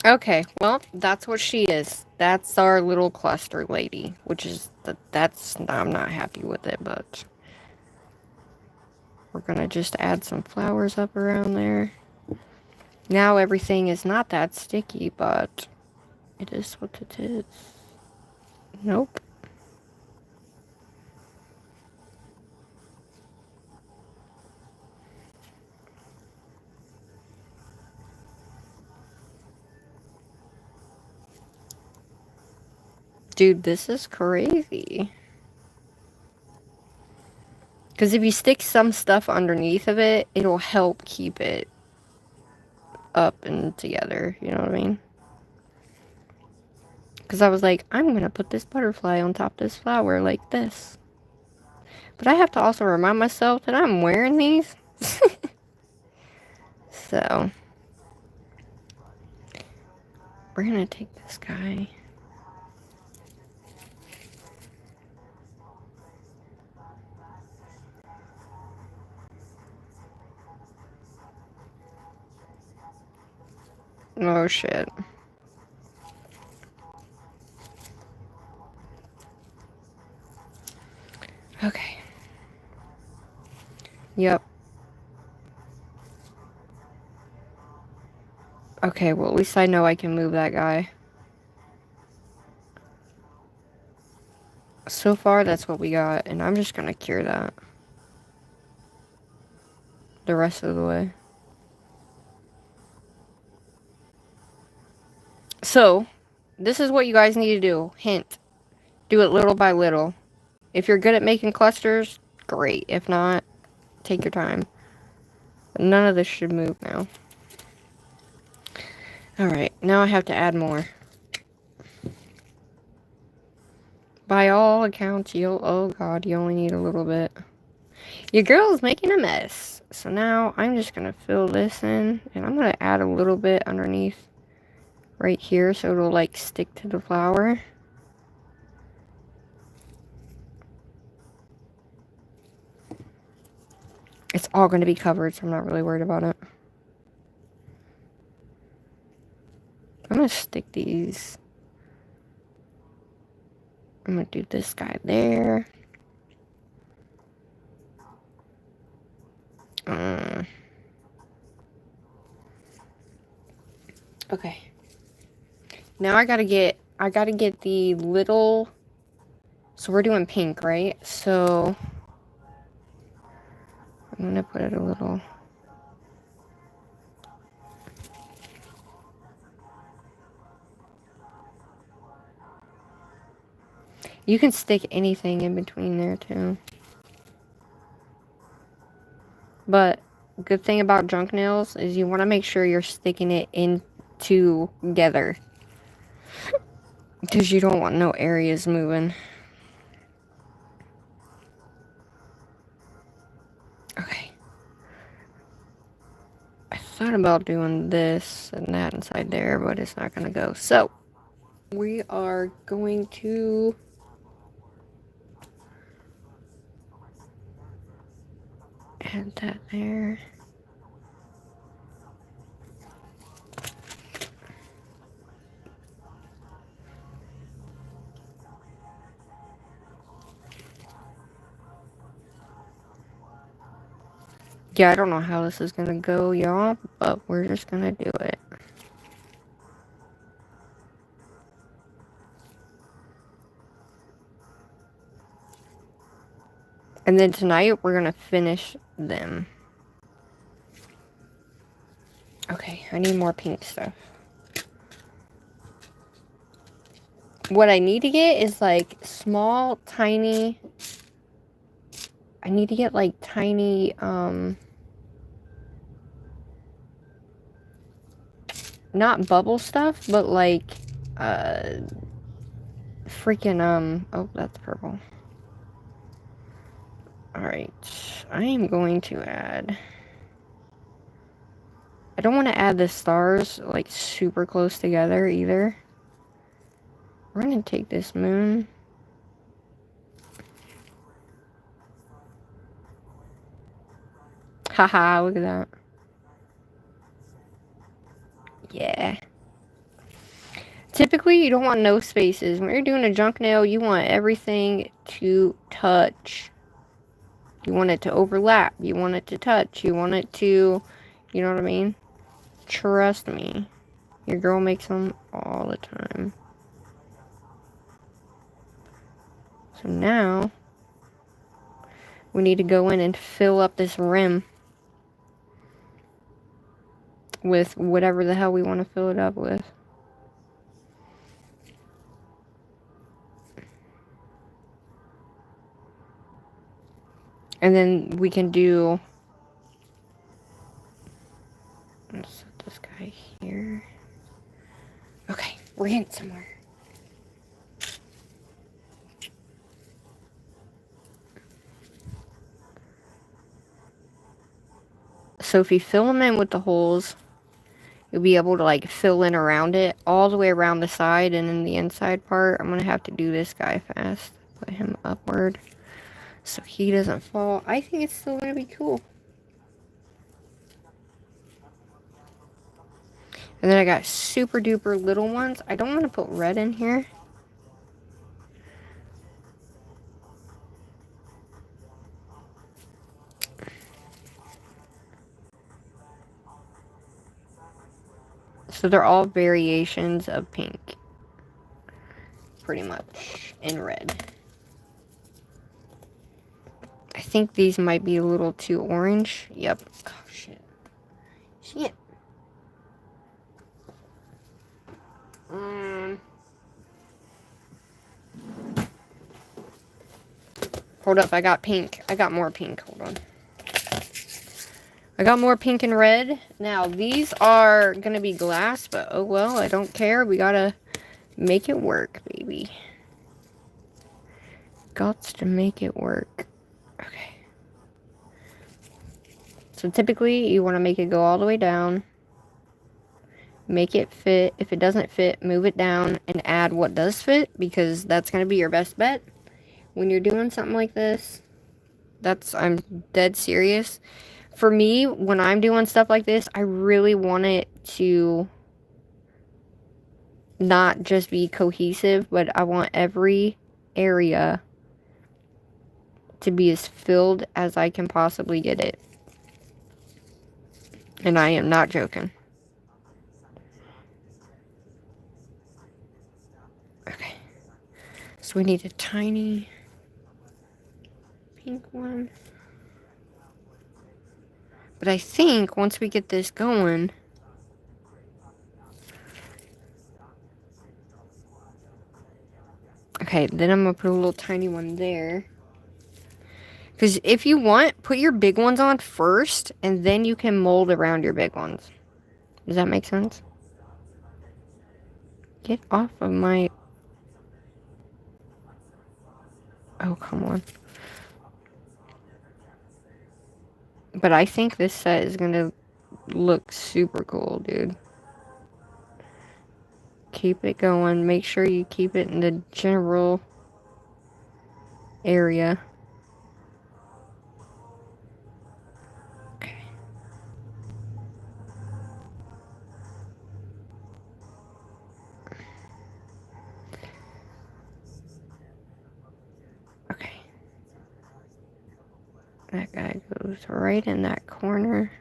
Okay, well, that's what she is. that's our little cluster lady, which is, that's, I'm not happy with it, but we're gonna just add some flowers up around there. Now everything is not that sticky, but it is what it is. Nope. Dude, this is crazy. Because if you stick some stuff underneath of it, it'll help keep it up and together. You know what I mean? Because I was like, I'm going to put this butterfly on top of this flower like this. But I have to also remind myself that I'm wearing these. So, we're going to take this guy. Oh, shit. Okay. Yep. Okay, well, at least I know I can move that guy. So far, that's what we got, and I'm just gonna cure that the rest of the way. So, this is what you guys need to do. Hint. Do it little by little. If you're good at making clusters, great. If not, take your time. But none of this should move now. Alright, now I have to add more. By all accounts, oh god, you only need a little bit. Your girl's making a mess. So now I'm just gonna fill this in, and I'm gonna add a little bit underneath right here so it'll like stick to the flower. It's all gonna be covered, so I'm not really worried about it. I'm gonna stick these. I'm gonna do this guy there. Okay. Now I gotta get the little, so we're doing pink, right? So I'm gonna put it a little. You can stick anything in between there too. But good thing about junk nails is you want to make sure you're sticking it in together. Because you don't want no areas moving. Okay. I thought about doing this and that inside there, but it's not going to go. So, we are going to add that there. Yeah, I don't know how this is gonna go, y'all, but we're just gonna do it. And then tonight, we're gonna finish them. Okay, I need more pink stuff. What I need to get is, like, small, tiny... I need to get, like, tiny, not bubble stuff, but, like, freaking, oh, that's purple. Alright, I am going to add... I don't want to add the stars, like, super close together, either. We're going to take this moon. Haha, look at that. Yeah. Typically, you don't want no spaces. When you're doing a junk nail, you want everything to touch. You want it to overlap. You want it to touch. You want it to, you know what I mean? Trust me. Your girl makes them all the time. So now, we need to go in and fill up this rim with whatever the hell we want to fill it up with. And then we can do, let's set this guy here. Okay, we're getting somewhere. So if you fill them in with the holes, you'll be able to like fill in around it all the way around the side, and in the inside part, I'm gonna have to do this guy fast. Put him upward so he doesn't fall. I think it's still gonna be cool. And then I got super duper little ones. I don't want to put red in here. So they're all variations of pink. Pretty much in red. I think these might be a little too orange. Yep. Oh, shit. Shit. Hold up, I got pink. I got more pink. Hold on. I got more pink and red. Now, these are going to be glass, but oh well, I don't care. We got to make it work, baby. Gots to make it work. Okay. So typically, you want to make it go all the way down. Make it fit. If it doesn't fit, move it down and add what does fit, because that's going to be your best bet when you're doing something like this. I'm dead serious. For me, when I'm doing stuff like this, I really want it to not just be cohesive, but I want every area to be as filled as I can possibly get it. And I am not joking. Okay. So we need a tiny pink one. But I think once we get this going, okay, then I'm going to put a little tiny one there. Because if you want, put your big ones on first, and then you can mold around your big ones. Does that make sense? Get off of my... Oh, come on. But I think this set is going to look super cool, dude. Keep it going. Make sure you keep it in the general area. Okay. Okay. That guy goes right in that corner.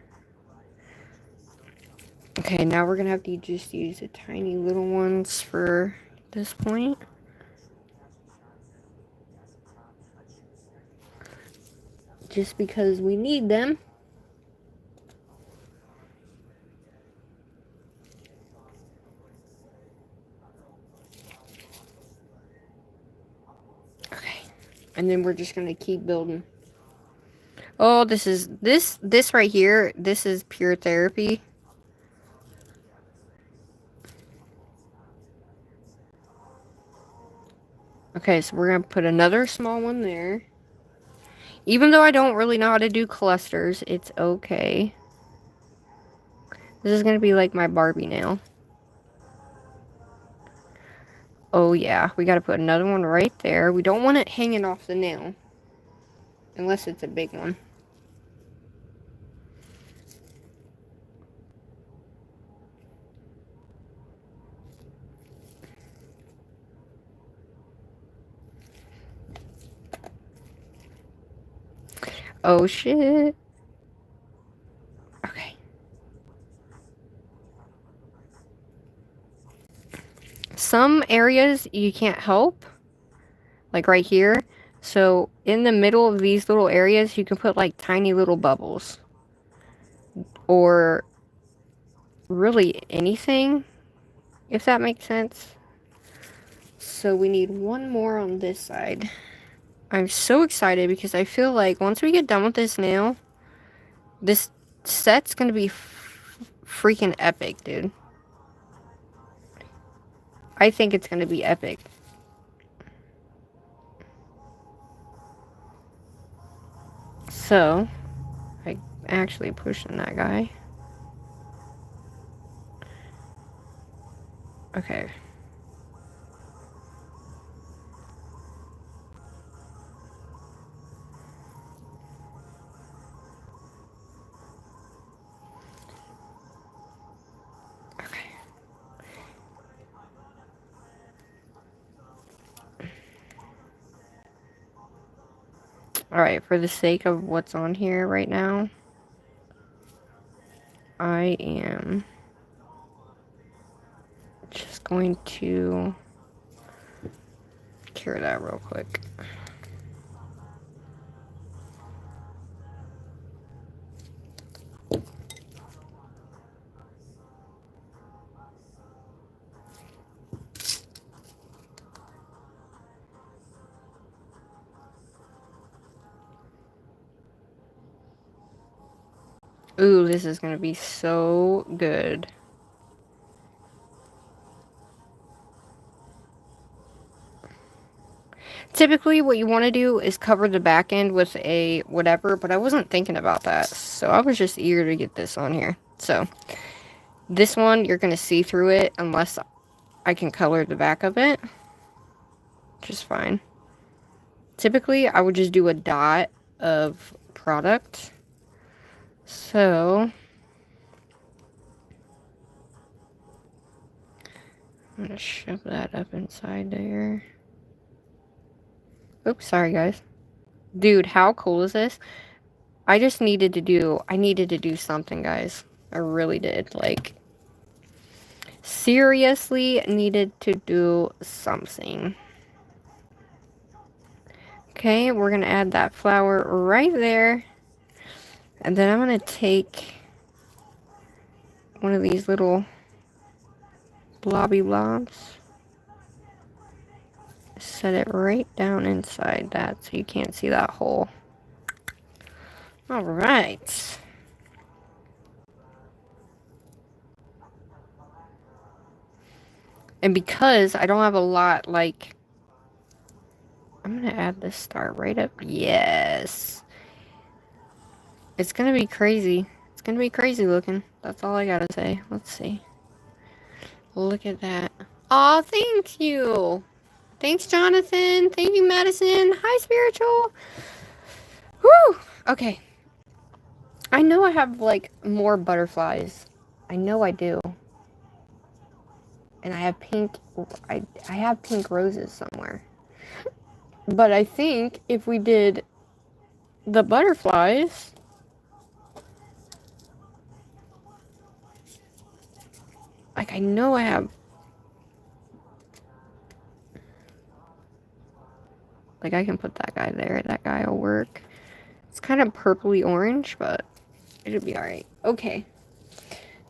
Okay, now we're going to have to just use the tiny little ones for this point. Just because we need them. Okay. And then we're just going to keep building. Oh, this right here, this is pure therapy. Okay, so we're going to put another small one there. Even though I don't really know how to do clusters, it's okay. This is going to be like my Barbie nail. Oh yeah, we got to put another one right there. We don't want it hanging off the nail. Unless it's a big one. Oh shit. Okay. Some areas you can't help. Like right here. So in the middle of these little areas, you can put like tiny little bubbles. Or really anything, if that makes sense. So we need one more on this side. I'm so excited because I feel like once we get done with this nail, this set's gonna be freaking epic, dude. I think it's gonna be epic. So, I actually pushing that guy. Okay. Alright, for the sake of what's on here right now, I am just going to cure that real quick. Ooh, this is gonna be so good. Typically, what you want to do is cover the back end with a whatever, but I wasn't thinking about that. So I was just eager to get this on here. So this one, you're going to see through it unless I can color the back of it. Which is fine. Typically, I would just do a dot of product. So I'm going to shove that up inside there. Oops, sorry guys. Dude, how cool is this? I needed to do something, guys. I really did. Like, seriously needed to do something. Okay, we're gonna add that flower right there. And then I'm gonna take one of these little blobby blobs. Set it right down inside that so you can't see that hole. Alright. And because I don't have a lot, like, I'm gonna add this star right up. Yes. It's gonna be crazy. It's gonna be crazy looking. That's all I gotta say. Let's see. Look at that. Aw, thank you. Thanks, Jonathan. Thank you, Madison. Hi, Spiritual. Woo! Okay. I know I have, like, more butterflies. I know I do. And I have pink... I have pink roses somewhere. But I think if we did the butterflies... Like, I know I have... Like, I can put that guy there. That guy will work. It's kind of purpley orange, but it'll be alright. Okay.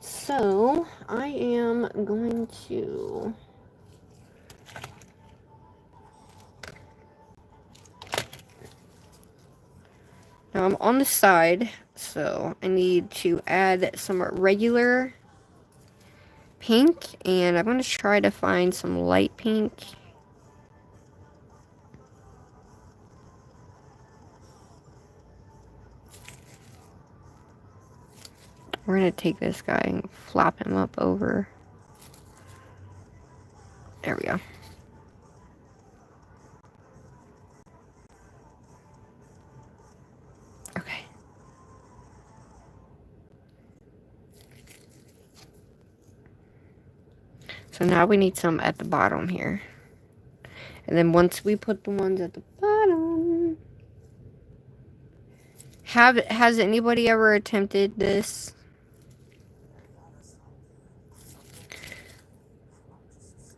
So, I am going to... Now, I'm on the side, so I need to add some regular pink, and I'm going to try to find some light pink. We're going to take this guy and flop him up over. There we go. Okay. So now we need some at the bottom here. And then once we put the ones at the bottom... Has anybody ever attempted this?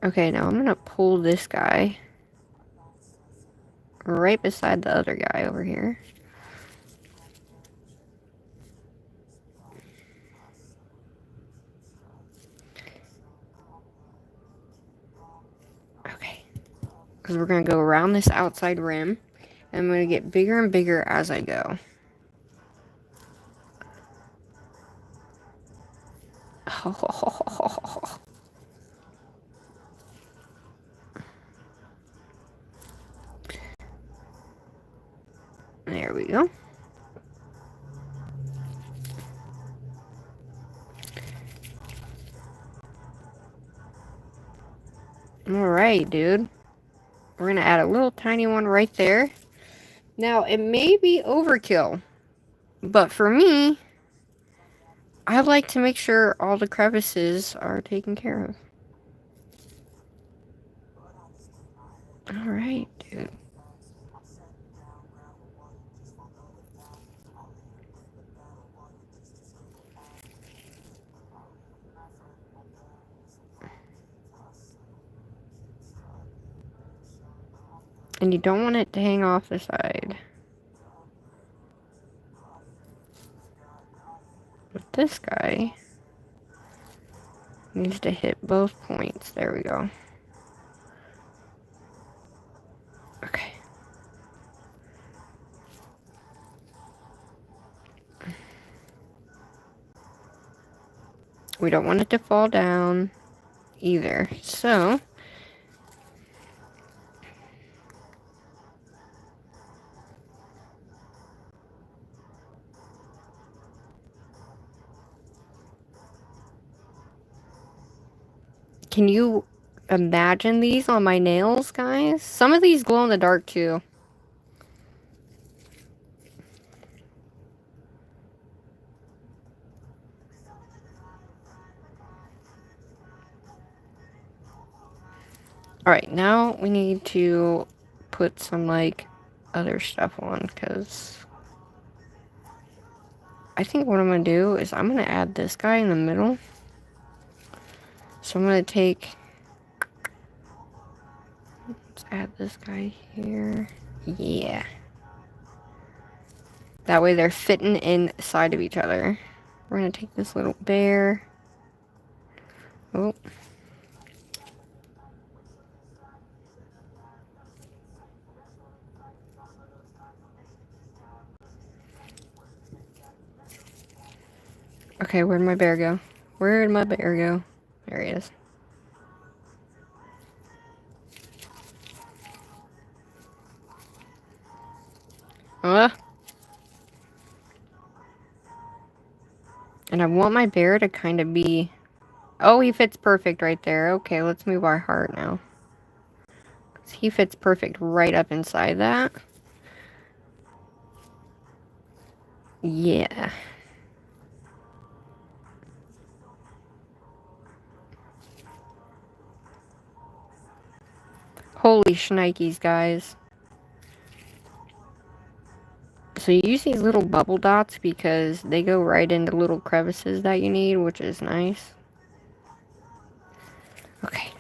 Okay, now I'm gonna pull this guy right beside the other guy over here. Okay. Because we're gonna go around this outside rim. And I'm gonna get bigger and bigger as I go. There we go. Alright, dude. We're gonna add a little tiny one right there. Now, it may be overkill, but for me, I like to make sure all the crevices are taken care of. Alright, dude. And you don't want it to hang off the side. But this guy needs to hit both points. There we go. Okay. We don't want it to fall down either. So, can you imagine these on my nails, guys? Some of these glow in the dark too. Alright, now we need to put some, like, other stuff on, because I think what I'm going to do is I'm going to add this guy in the middle. So I'm going to take, let's add this guy here. Yeah. That way they're fitting inside of each other. We're going to take this little bear. Oh. Okay, where'd my bear go? Where'd my bear go? There he is. And I want my bear to kind of be... Oh, he fits perfect right there. Okay, let's move our heart now. He fits perfect right up inside that. Yeah. Holy shnikes, guys. So you use these little bubble dots because they go right into little crevices that you need, which is nice. Okay.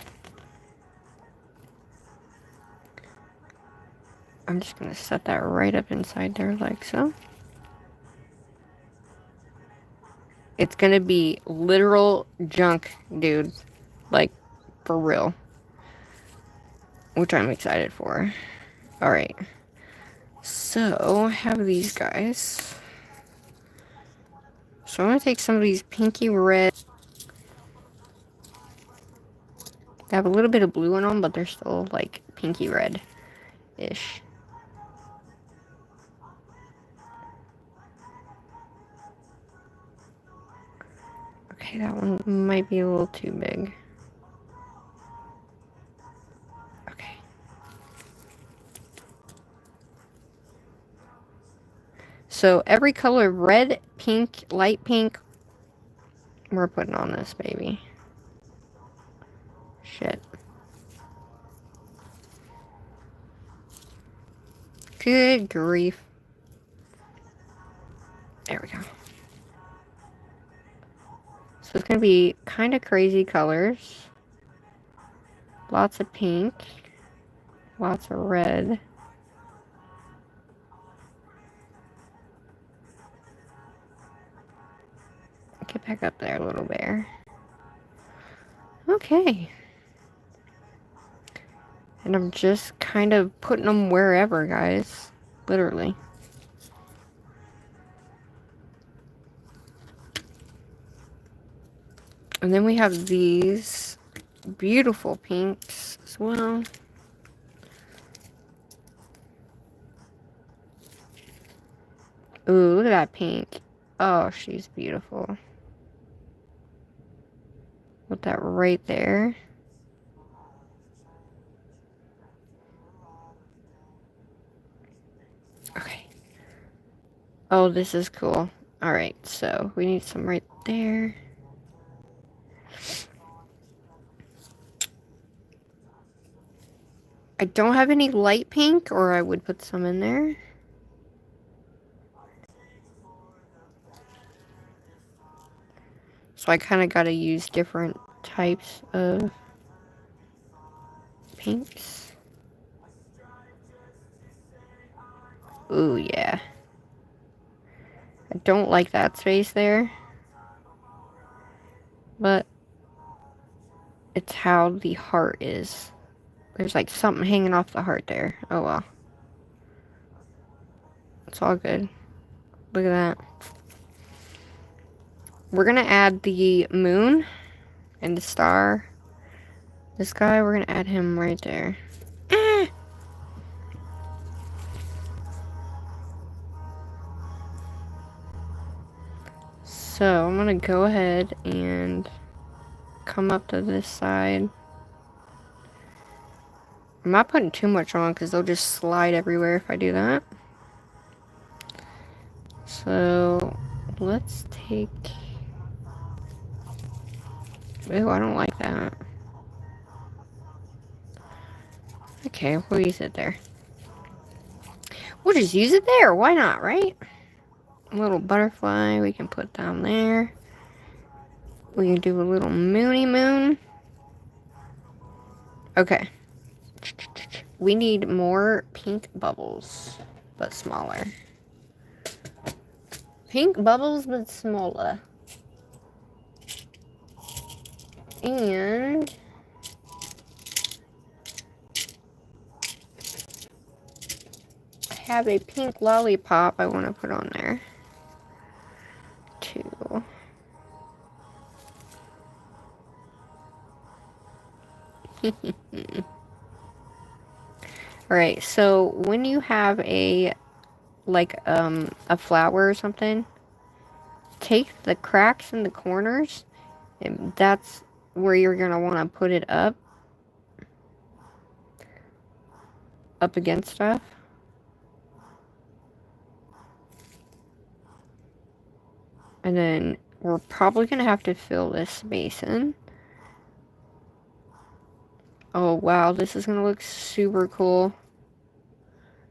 I'm just going to set that right up inside there like so. It's going to be literal junk, dude. Like, for real. Which I'm excited for. Alright. So, I have these guys. So I'm going to take some of these pinky red. They have a little bit of blue in them, but they're still, like, pinky red-ish. Okay, that one might be a little too big. Okay. So every color, red, pink, light pink, we're putting on this baby. Shit. Good grief. There we go. So it's going to be kind of crazy colors. Lots of pink. Lots of red. Get back up there, little bear. Okay. And I'm just kind of putting them wherever, guys. Literally. And then we have these beautiful pinks as well. Ooh, look at that pink. Oh, she's beautiful. Put that right there. Okay. Oh, this is cool. Alright, so we need some right there. I don't have any light pink, or I would put some in there. So I kind of got to use different types of pinks. Ooh, yeah. I don't like that space there. But it's how the heart is. There's like something hanging off the heart there. Oh well. It's all good. Look at that. We're gonna add the moon and the star. This guy, we're gonna add him right there. So I'm gonna go ahead and come up to this side. I'm not putting too much on because they'll just slide everywhere if I do that. So let's take... Ooh, I don't like that. Okay, we'll use it there. We'll just use it there. Why not, right? A little butterfly we can put down there. We can do a little moony moon. Okay. We need more pink bubbles, but smaller. Pink bubbles, but smaller. And I have a pink lollipop I want to put on there, too. Alright, so when you have a flower or something, take the cracks in the corners, and that's where you're going to want to put it up against stuff. And then we're probably going to have to fill this basin. Oh, wow, this is going to look super cool.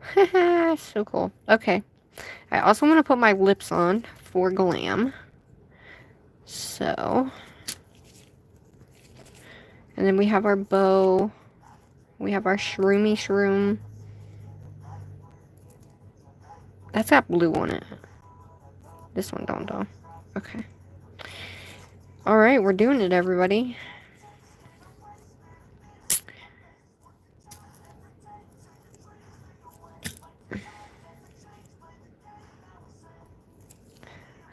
Haha, so cool. Okay. I also want to put my lips on for glam. So. And then we have our bow. We have our shroomy shroom. That's got blue on it. This one don't, though. Okay. Alright, we're doing it, everybody.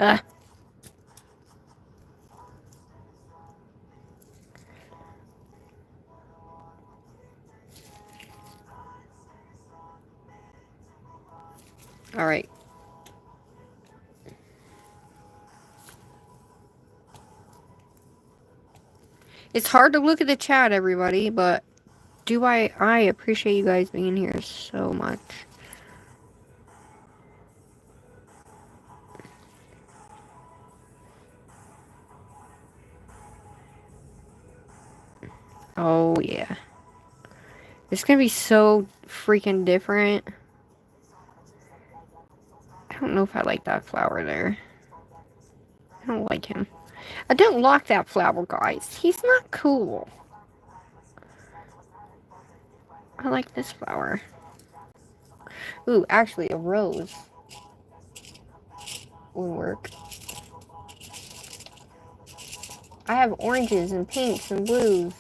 Ah. Alright. It's hard to look at the chat, everybody, but I appreciate you guys being here so much. Oh, yeah. It's gonna be so freaking different. I don't know if I like that flower there. I don't like him. I don't like that flower, guys. He's not cool. I like this flower. Ooh, actually, a rose would work. I have oranges and pinks and blues.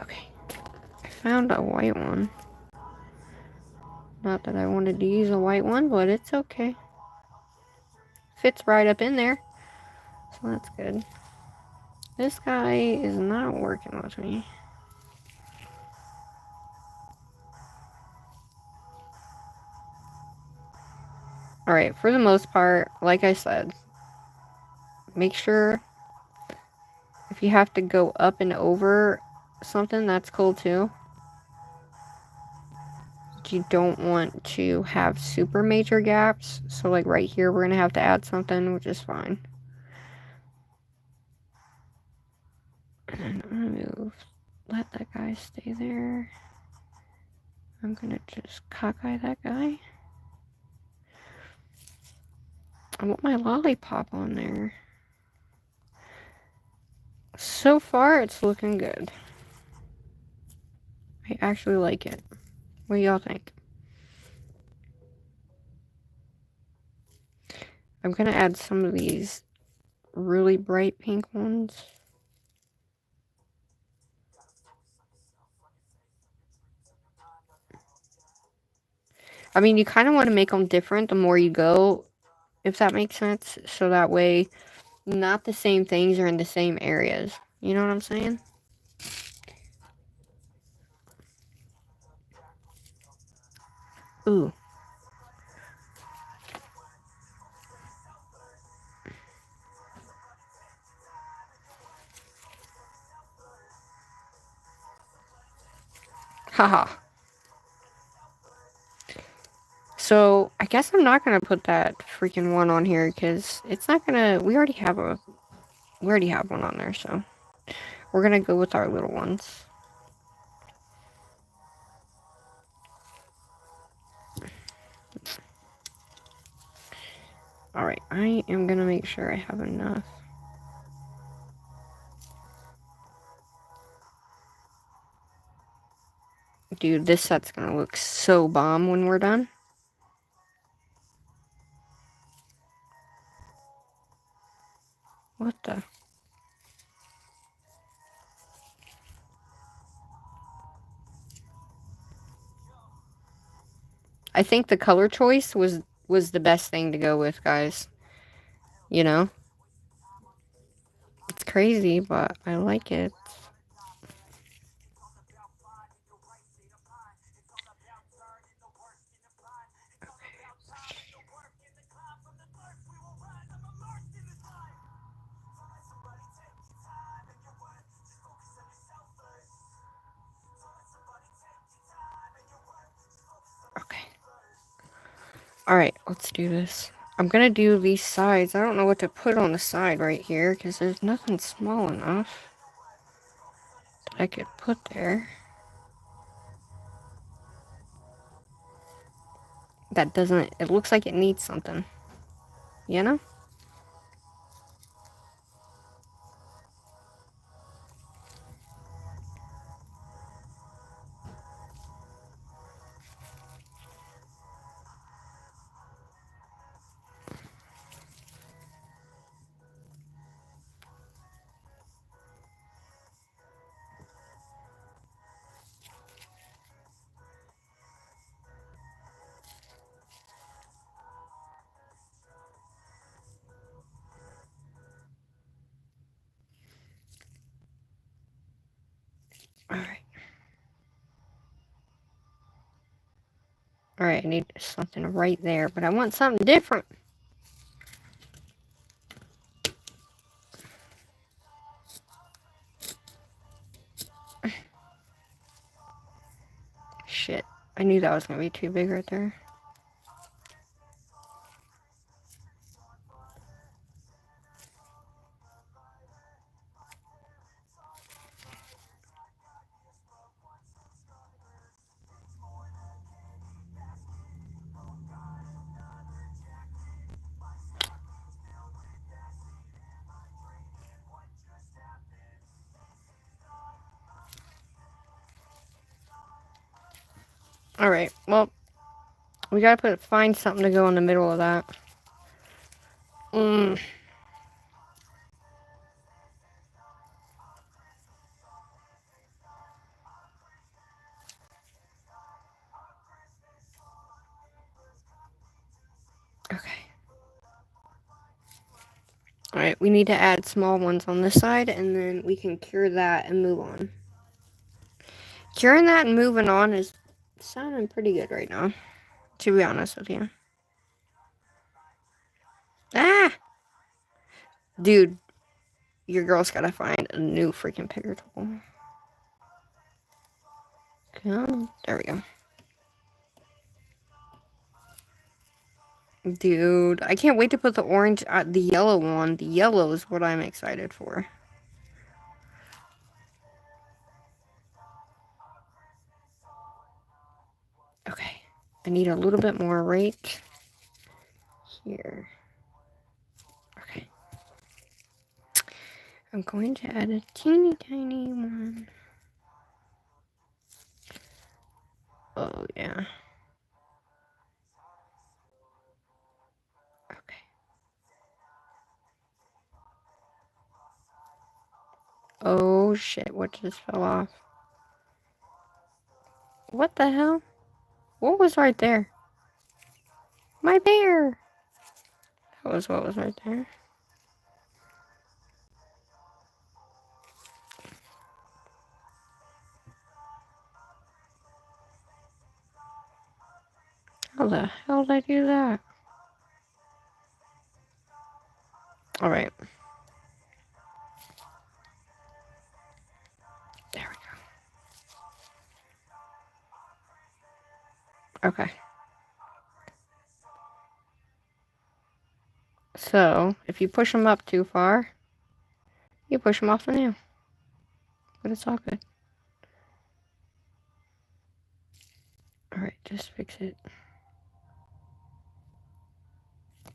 Okay. I found a white one. Not that I wanted to use a white one, but it's okay. Fits right up in there. So that's good. This guy is not working with me. Alright, for the most part, like I said, make sure if you have to go up and over something, that's cool too. You don't want to have super major gaps. So like right here, we're going to have to add something, which is fine. And then I'm going to move, let that guy stay there. I'm going to just cockeye that guy. I want my lollipop on there. So far, it's looking good. I actually like it. What do y'all think? I'm going to add some of these really bright pink ones. I mean, you kind of want to make them different the more you go, if that makes sense. So that way, not the same things are in the same areas. You know what I'm saying? Ooh. Haha. So, I guess I'm not going to put that freaking one on here because it's not going to... We already have one on there, so... We're going to go with our little ones. Alright, I am going to make sure I have enough. Dude, this set's going to look so bomb when we're done. What the... I think the color choice was the best thing to go with, guys. You know? It's crazy, but I like it. Okay. Alright, let's do this. I'm gonna do these sides. I don't know what to put on the side right here, because there's nothing small enough that I could put there. That doesn't... It looks like it needs something. You know? Alright. Alright, I need something right there, but I want something different. Shit. I knew that was gonna be too big right there. Alright, well, we gotta find something to go in the middle of that. Okay. Alright, we need to add small ones on this side, and then we can cure that and move on. Curing that and moving on is sounding pretty good right now, to be honest with you. Ah! Dude, your girl's gotta find a new freaking picker tool. Come, there we go. Dude, I can't wait to put the orange, the yellow on. The yellow is what I'm excited for. Okay, I need a little bit more right here. Okay. I'm going to add a teeny tiny one. Oh, yeah. Okay. Oh, shit, what just fell off? What the hell? What was right there? My bear! That was what was right there. How the hell did I do that? Alright. There we go. Okay. So, if you push them up too far, you push them off the nail. But it's all good. Alright, just fix it.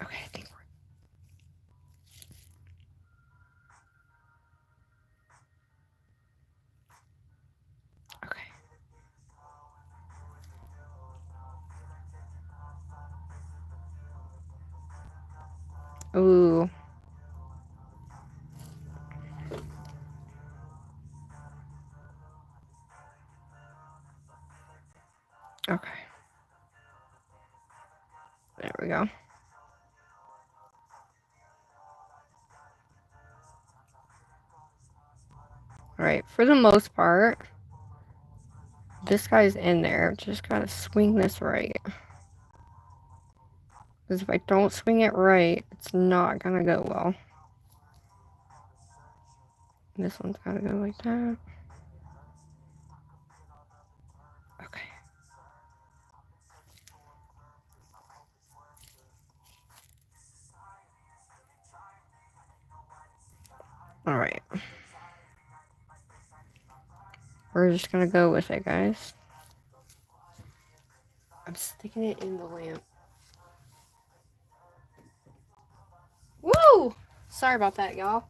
Okay, I think we're... Okay. Ooh. Okay. There we go. Alright, for the most part, this guy's in there. Just gotta swing this right. Because if I don't swing it right, it's not gonna go well. This one's gotta go like that. Okay. Alright. We're just gonna go with it, guys. I'm sticking it in the lamp. Woo! Sorry about that, y'all.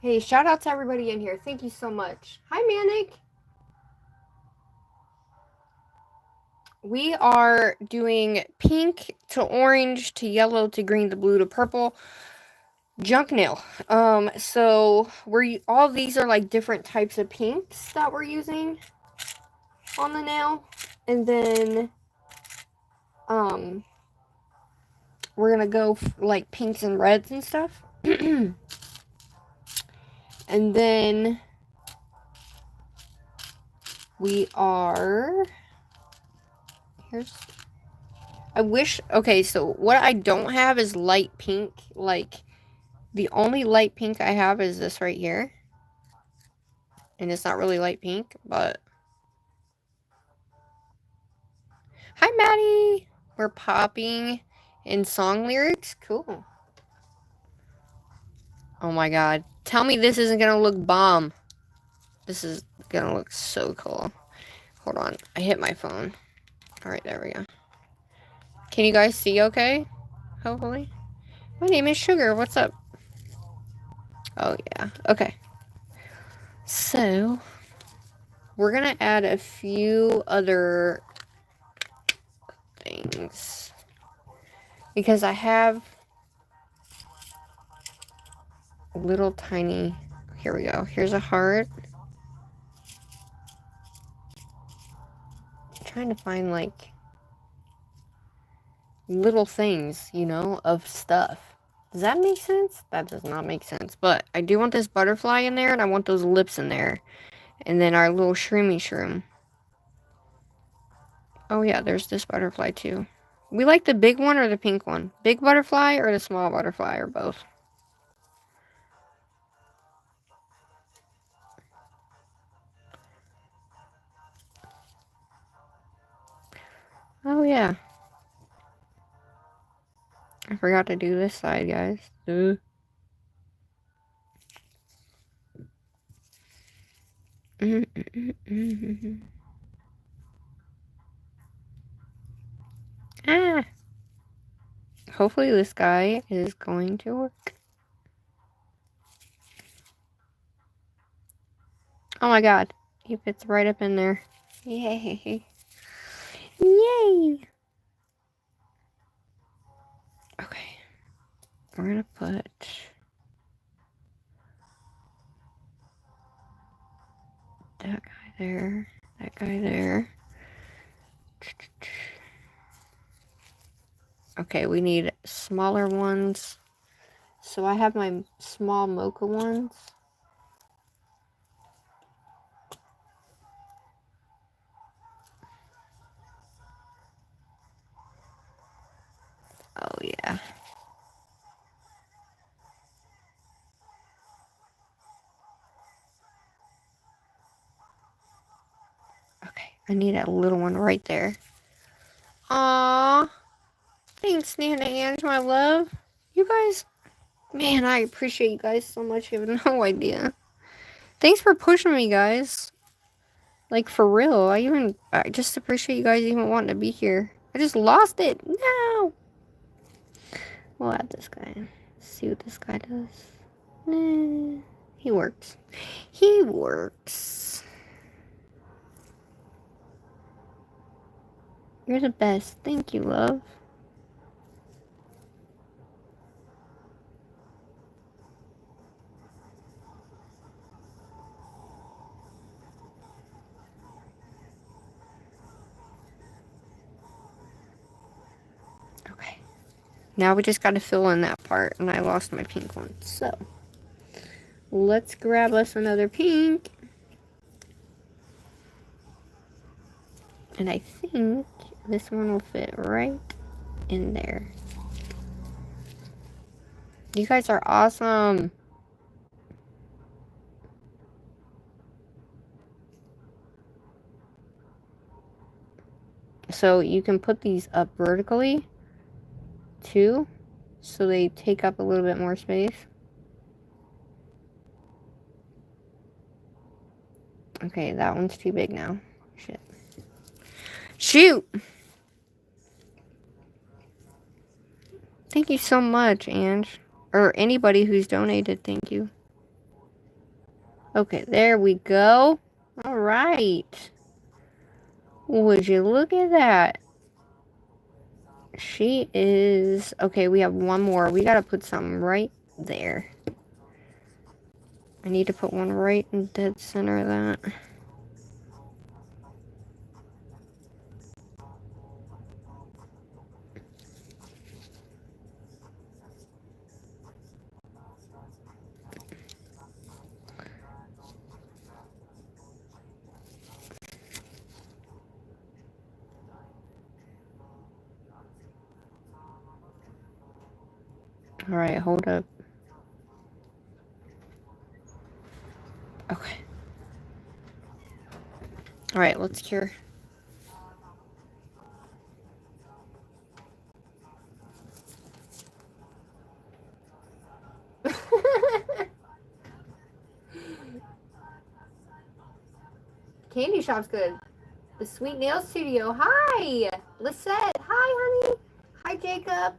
Hey, shout out to everybody in here. Thank you so much. Hi, Manic. We are doing pink to orange to yellow to green to blue to purple junk nail. So all these are like different types of pinks that we're using on the nail, and then we're gonna go like pinks and reds and stuff. And then we are okay, so what I don't have is light pink. Like, the only light pink I have is this right here. And it's not really light pink, but... Hi, Maddie! We're popping in song lyrics? Cool. Oh my god. Tell me this isn't gonna look bomb. This is gonna look so cool. Hold on. I hit my phone. Alright, there we go. Can you guys see okay? Hopefully. My name is Sugar. What's up? Oh, yeah. Okay. So, We're gonna add a few other things because I have little tiny, here we go, here's a heart. I'm trying to find like little things, you know, of stuff. Does that make sense? That does not make sense, but I do want this butterfly in there, and I want those lips in there, and then our little shroomy shroom. Oh yeah, there's this butterfly too. We like the big one or the pink one? Big butterfly or the small butterfly, or both? Oh yeah. I forgot to do this side, guys. Ah! Hopefully this guy is going to work. Oh my god. He fits right up in there. Yay. Yay! Okay. We're gonna put... that guy there. That guy there. Okay, we need smaller ones. So I have my small mocha ones. Oh yeah. Okay, I need a little one right there. Aww. Thanks, Nana Ange, my love. You guys, man, I appreciate you guys so much. You have no idea. Thanks for pushing me, guys. Like, for real. I just appreciate you guys even wanting to be here. I just lost it. No. We'll add this guy. See what this guy does. Nah, he works. He works. You're the best. Thank you, love. Okay. Now we just got to fill in that part, and I lost my pink one. So, let's grab us another pink. And I think this one will fit right in there. You guys are awesome. So you can put these up vertically too, so they take up a little bit more space. Okay, that one's too big now. Shit. Shoot! Thank you so much, Ange. Or anybody who's donated, thank you. Okay, there we go. Alright. Would you look at that? She is... Okay, we have one more. We gotta put something right there. I need to put one right in dead center of that. Alright, hold up. Okay. Alright, let's cure. Candy shop's good. The Sweet Nail Studio. Hi! Lisette. Hi, honey. Hi, Jacob.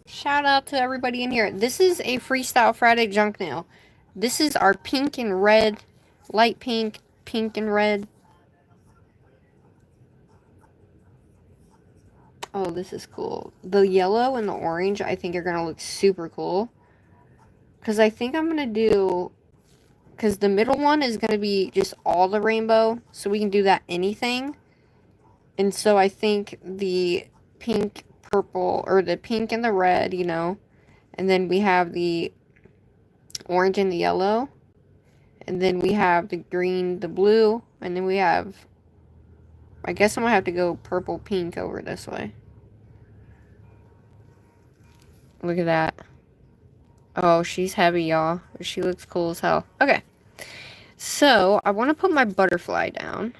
Shout out to everybody in here. This is a Freestyle Friday junk nail. This is our pink and red, light pink, pink and red. Oh, this is cool. The yellow and the orange, I think, are going to look super cool. Because I think I'm going to do... Because the middle one is going to be just all the rainbow. So we can do that anything. And so I think the pink, purple, or the pink and the red, you know. And then we have the orange and the yellow. And then we have the green, the blue. And then we have... I guess I'm going to have to go purple, pink over this way. Look at that. Oh, she's heavy, y'all. She looks cool as hell. Okay. So, I want to put my butterfly down.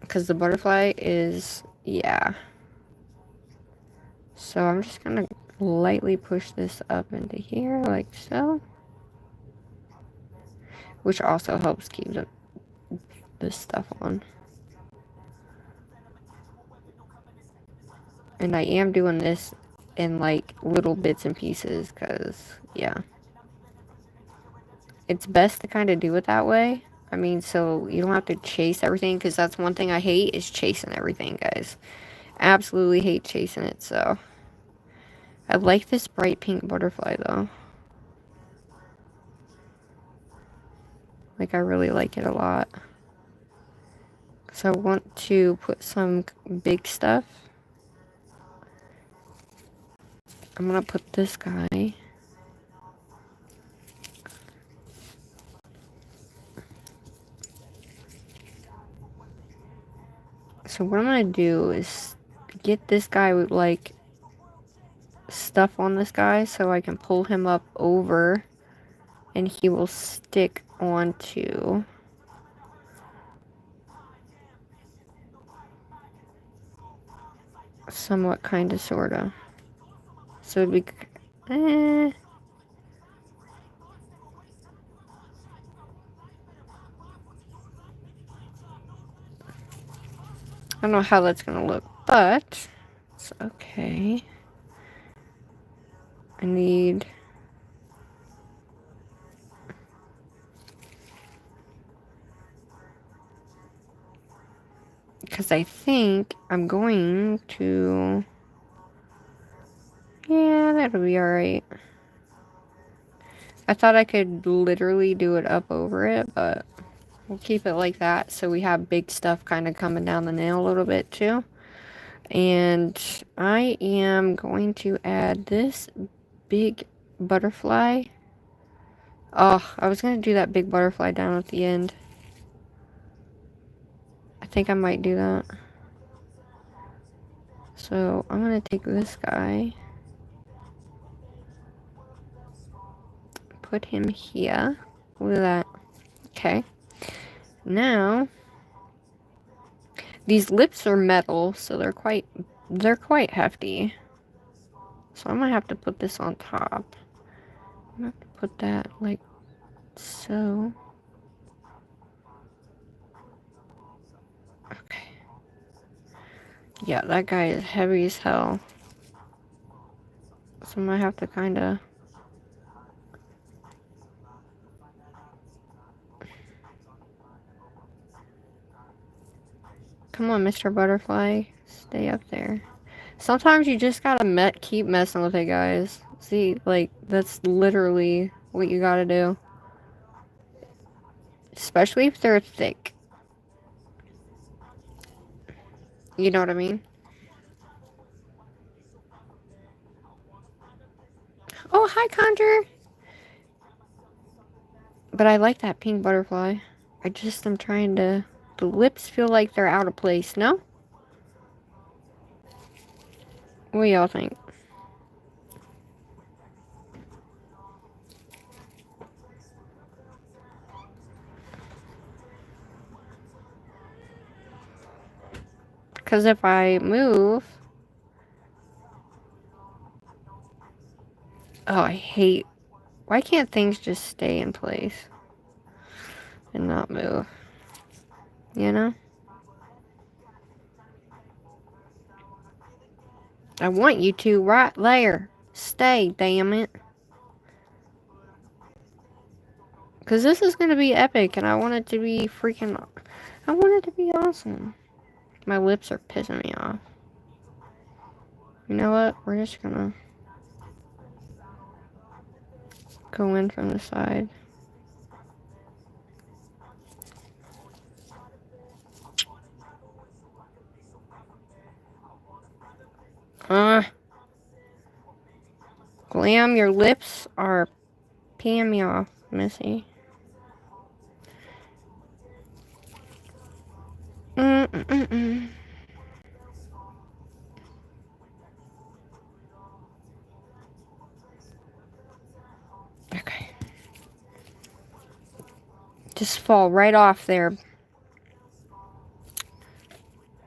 Because the butterfly is... Yeah. So, I'm just going to lightly push this up into here, like so. Which also helps keep this stuff on. And I am doing this in, like, little bits and pieces. Because, yeah. It's best to kind of do it that way. I mean, so you don't have to chase everything, because that's one thing I hate, is chasing everything, guys. Absolutely hate chasing it, so. I like this bright pink butterfly, though. Like, I really like it a lot. So I want to put some big stuff. I'm gonna put this guy. So what I'm gonna do is get this guy with, like, stuff on this guy so I can pull him up over and he will stick onto somewhat, kind of, sort of. So it'd be... I don't know how that's gonna look, but it's okay. I need... Because I think I'm going to... Yeah, that'll be alright. I thought I could literally do it up over it, but we'll keep it like that so we have big stuff kind of coming down the nail a little bit too. And I am going to add this big butterfly. Oh, I was going to do that big butterfly down at the end. I think I might do that. So I'm going to take this guy. Put him here. Look at that. Okay. Now, these lips are metal, so they're quite hefty. So I'm gonna have to put this on top. I'm gonna have to put that like so. Okay. Yeah, that guy is heavy as hell. So I'm gonna have to kind of... Come on, Mr. Butterfly. Stay up there. Sometimes you just gotta keep messing with it, guys. See, like, that's literally what you gotta do. Especially if they're thick. You know what I mean? Oh, hi, Conjure! But I like that pink butterfly. I just am trying to... The lips feel like they're out of place, no? What do y'all think? Because if I move... Oh, I hate... Why can't things just stay in place? And not move? You know? I want you to right there. Stay, damn it. Because this is going to be epic, and I want it to be freaking... I want it to be awesome. My lips are pissing me off. You know what? We're just going to go in from the side. Glam, your lips are peeing me off, Missy. Okay. Just fall right off there.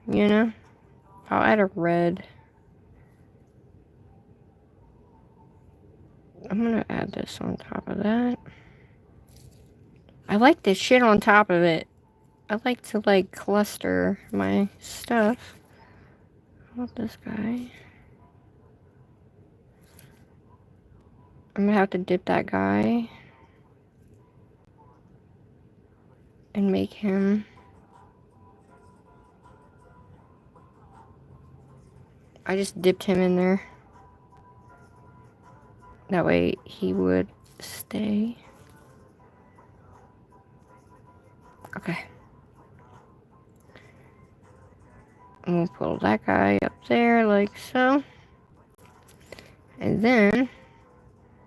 You know? I'll add a red. I'm gonna add this on top of that. I like this shit on top of it. I like to, like, cluster my stuff. How about this guy? I'm gonna have to dip that guy. And make him... I just dipped him in there. That way he would stay. Okay. And we'll pull that guy up there like so. And then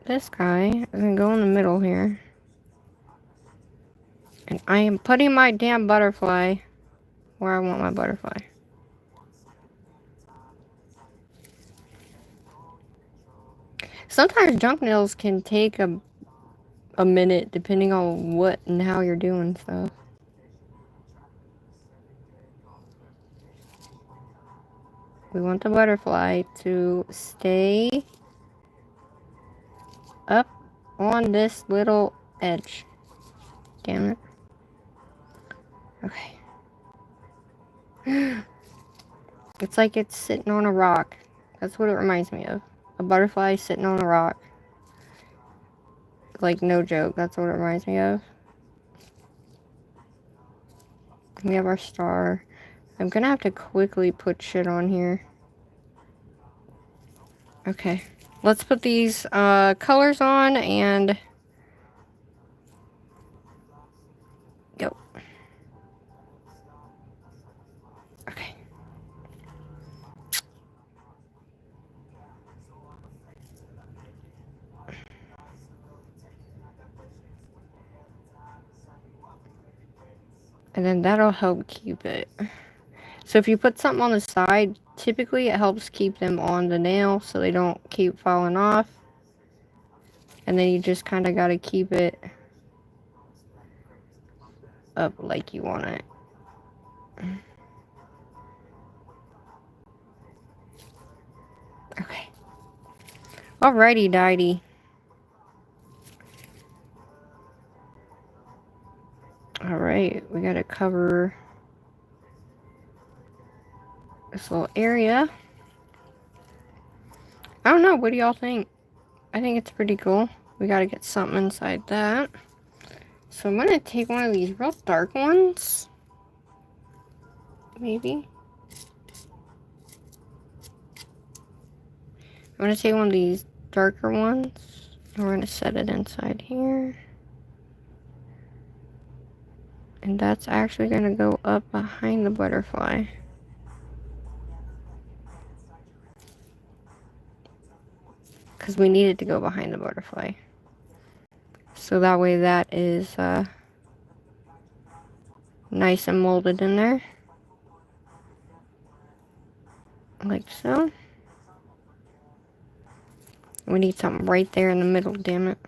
this guy is gonna go in the middle here. And I am putting my damn butterfly where I want my butterfly. Sometimes junk nails can take a minute depending on what and how you're doing stuff. We want the butterfly to stay up on this little edge. Damn it. Okay. It's like it's sitting on a rock. That's what it reminds me of. A butterfly sitting on a rock. Like, no joke. That's what it reminds me of. We have our star. I'm gonna have to quickly put shit on here. Okay. Let's put these colors on and go. Okay. And then that'll help keep it. So if you put something on the side, typically it helps keep them on the nail so they don't keep falling off. And then you just kind of got to keep it up like you want it. Okay. Alrighty, dighty. Alright, we got to cover this little area. I don't know, what do y'all think? I think it's pretty cool. We got to get something inside that. So I'm going to take one of these real dark ones. Maybe. I'm going to take one of these darker ones. And we're going to set it inside here. And that's actually going to go up behind the butterfly. Because we need it to go behind the butterfly. So that way that is nice and molded in there. Like so. We need something right there in the middle, damn it.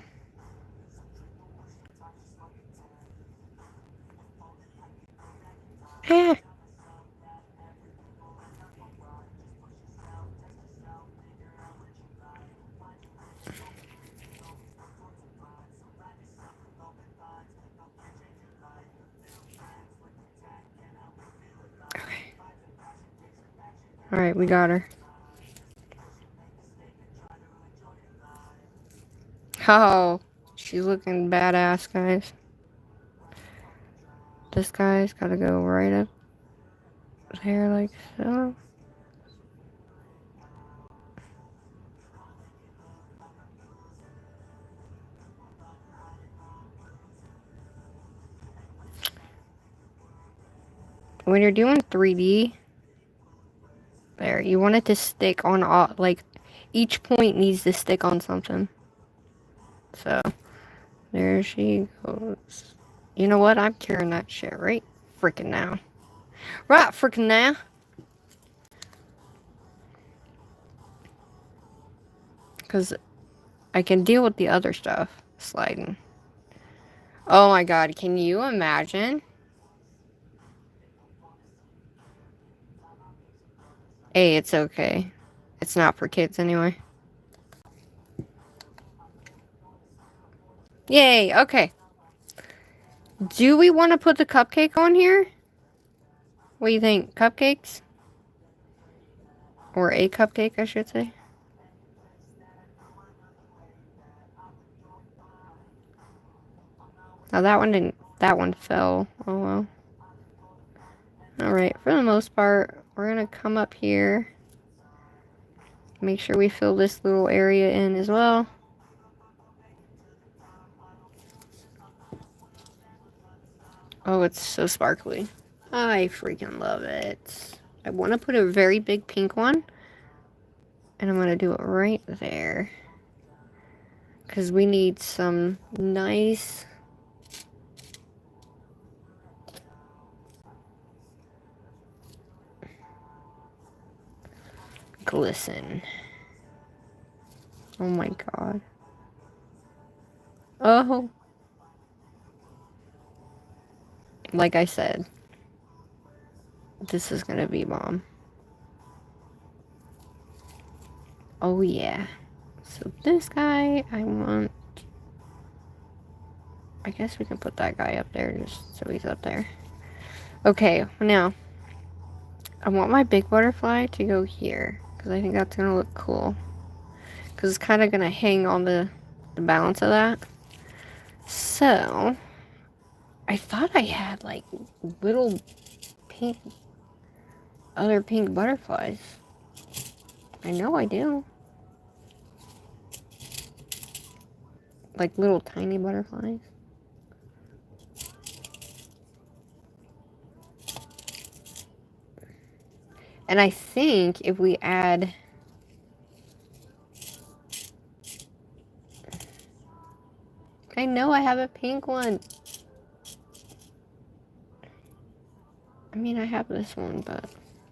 Ah. Okay. Alright, we got her. Oh, She's looking badass, guys. This guy's gotta go right up there like so. When you're doing 3D, there, you want it to stick on all, like, each point needs to stick on something. So, there she goes. You know what? I'm carrying that shit right freaking now. Right freaking now. Because I can deal with the other stuff sliding. Oh my god, can you imagine? Hey, it's okay. It's not for kids anyway. Yay, okay. Do we want to put the cupcake on here? What do you think? Cupcakes? Or a cupcake, I should say. Now that one fell. Oh well. Alright, for the most part, we're gonna come up here. Make sure we fill this little area in as well. Oh, it's so sparkly. I freaking love it. I want to put a very big pink one. And I'm going to do it right there. Because we need some nice... glisten. Oh my god. Oh. Like I said, this is going to be bomb. Oh yeah. So this guy, I want... I guess we can put that guy up there just so he's up there. Okay, now, I want my big butterfly to go here, because I think that's going to look cool. Because it's kind of going to hang on the balance of that. So, I thought I had, like, little pink, other pink butterflies. I know I do. Like, little tiny butterflies. And I think if we add... I know I have a pink one. I mean, I have this one, but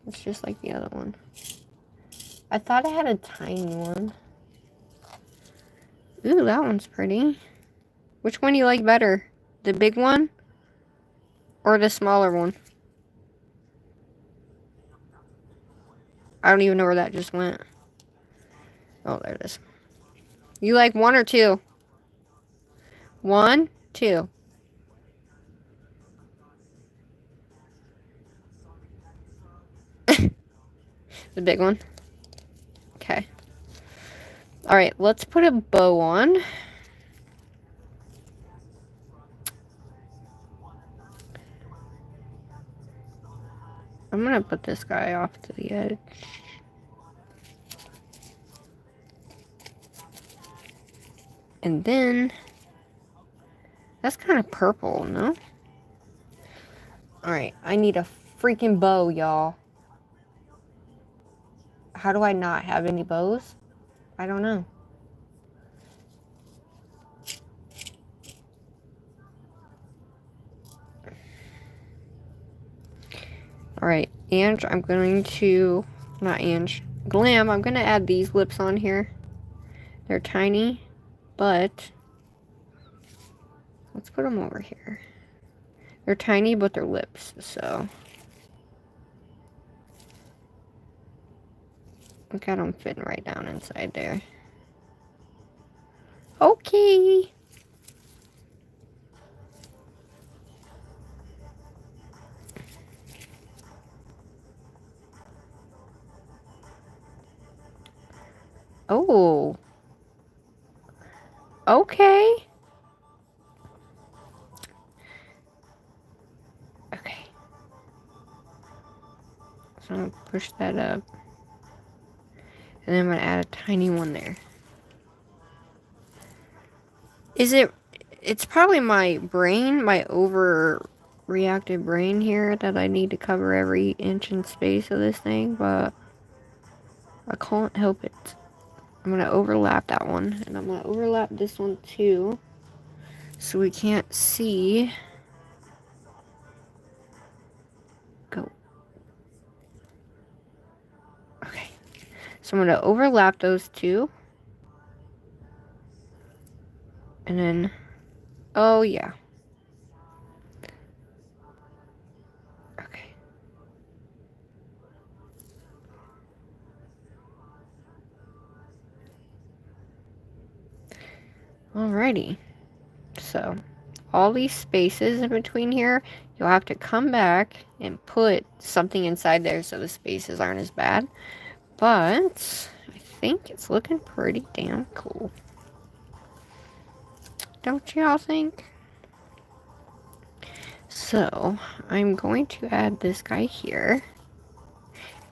it's just like the other one. I thought I had a tiny one. Ooh, that one's pretty. Which one do you like better? The big one? Or the smaller one? I don't even know where that just went. Oh, there it is. You like one or two? One, two. The big one. Okay. Alright, let's put a bow on. I'm gonna put this guy off to the edge. And then... that's kind of purple, no? Alright, I need a freaking bow, y'all. How do I not have any bows? I don't know. Alright, and I'm going to... not Ange. Glam, I'm going to add these lips on here. They're tiny, but... let's put them over here. They're tiny, but they're lips, so... look at them fitting right down inside there. Okay. Oh. Okay. Okay. So I'm going to push that up. And then I'm going to add a tiny one there. It's probably my brain, my overreactive brain here, that I need to cover every inch in space of this thing, but I can't help it. I'm going to overlap that one, and I'm going to overlap this one too, so we can't see. Go. Okay. So I'm going to overlap those two. And then, oh yeah. Okay. Alrighty. So, all these spaces in between here, you'll have to come back and put something inside there so the spaces aren't as bad. But I think it's looking pretty damn cool. Don't y'all think? So I'm going to add this guy here.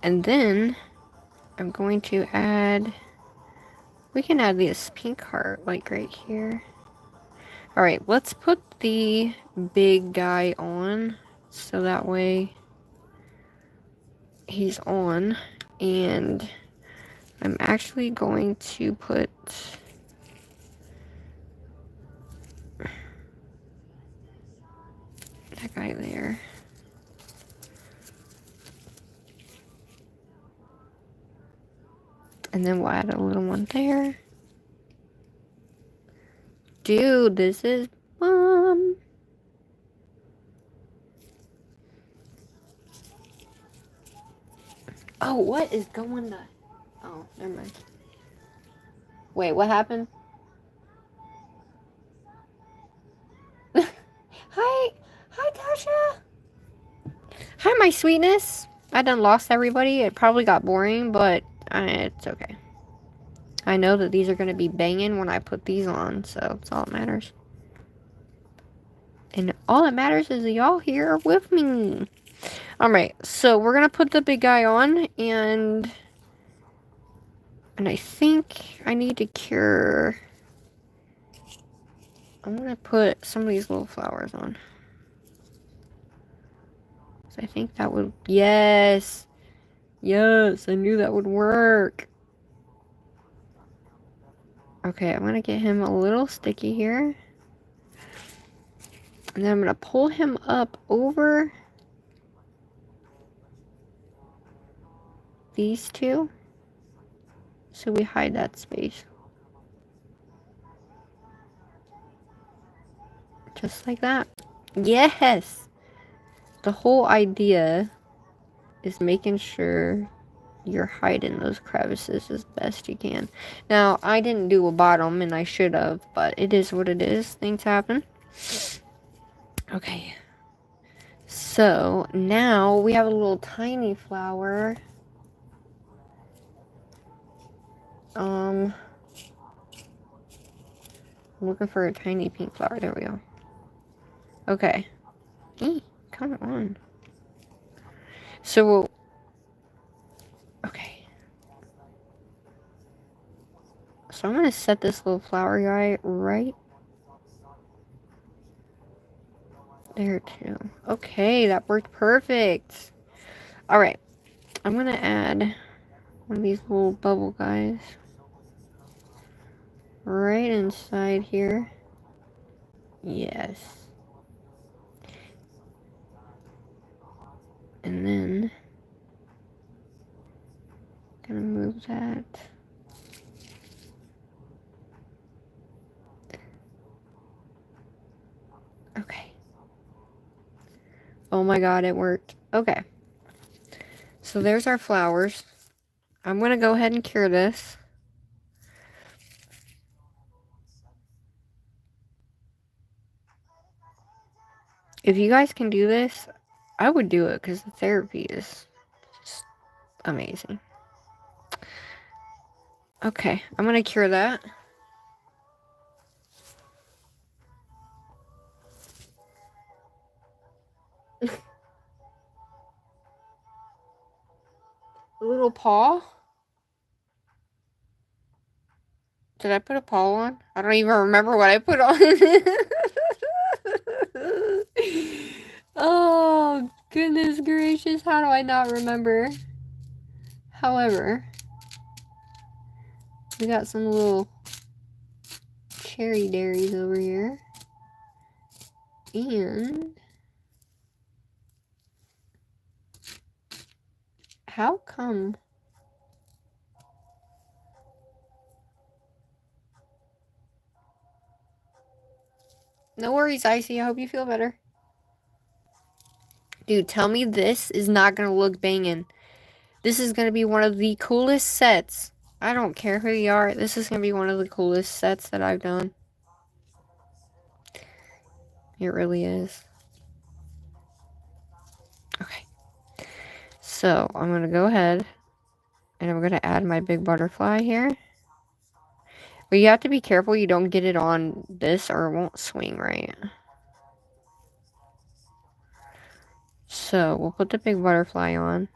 And then I'm going to add, we can add this pink heart like right here. Alright, let's put the big guy on so that way he's on. And I'm actually going to put that guy there. And then we'll add a little one there. Dude, this is bomb. Oh, what is going on? Oh, never mind. Wait, what happened? Hi, Tasha. Hi, my sweetness. I done lost everybody. It probably got boring, but it's okay. I know that these are going to be banging when I put these on, so that's all that matters. And all that matters is y'all here with me. Alright, so we're going to put the big guy on, and I think I need to cure. I'm going to put some of these little flowers on. So I think that would, yes. Yes, I knew that would work. Okay, I'm going to get him a little sticky here. And then I'm going to pull him up over these two. So we hide that space. Just like that. Yes! The whole idea is making sure you're hiding those crevices as best you can. Now, I didn't do a bottom, and I should have, but it is what it is. Things happen. Okay. So, now we have a little tiny flower. I'm looking for a tiny pink flower. There we go. Okay. Come on. So, okay. So I'm going to set this little flower guy right there too. Okay, that worked perfect. Alright. I'm going to add one of these little bubble guys right inside here. Yes. And then gonna move that. Okay. Oh my god, it worked. Okay. So there's our flowers. I'm gonna go ahead and cure this. If you guys can do this, I would do it because the therapy is just amazing. Okay, I'm gonna cure that. little paw? Did I put a paw on? I don't even remember what I put on. Oh, goodness gracious. How do I not remember? However, we got some little cherry dairies over here. And how come? No worries, Icy. I hope you feel better. Dude, tell me this is not going to look banging. This is going to be one of the coolest sets. I don't care who you are. This is going to be one of the coolest sets that I've done. It really is. Okay. So, I'm going to go ahead and I'm going to add my big butterfly here. But you have to be careful you don't get it on this or it won't swing right. So, we'll put the big butterfly on.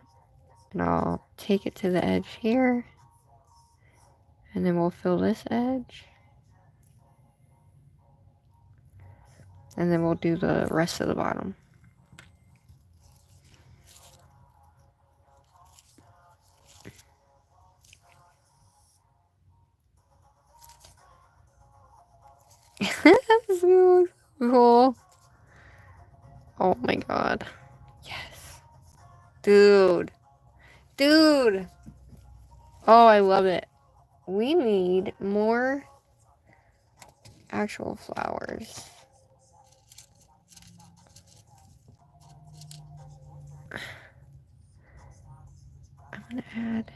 And I'll take it to the edge here. And then we'll fill this edge. And then we'll do the rest of the bottom. That's so cool. Oh my god. Yes. Dude. Dude. Oh, I love it. We need more actual flowers. I'm gonna add.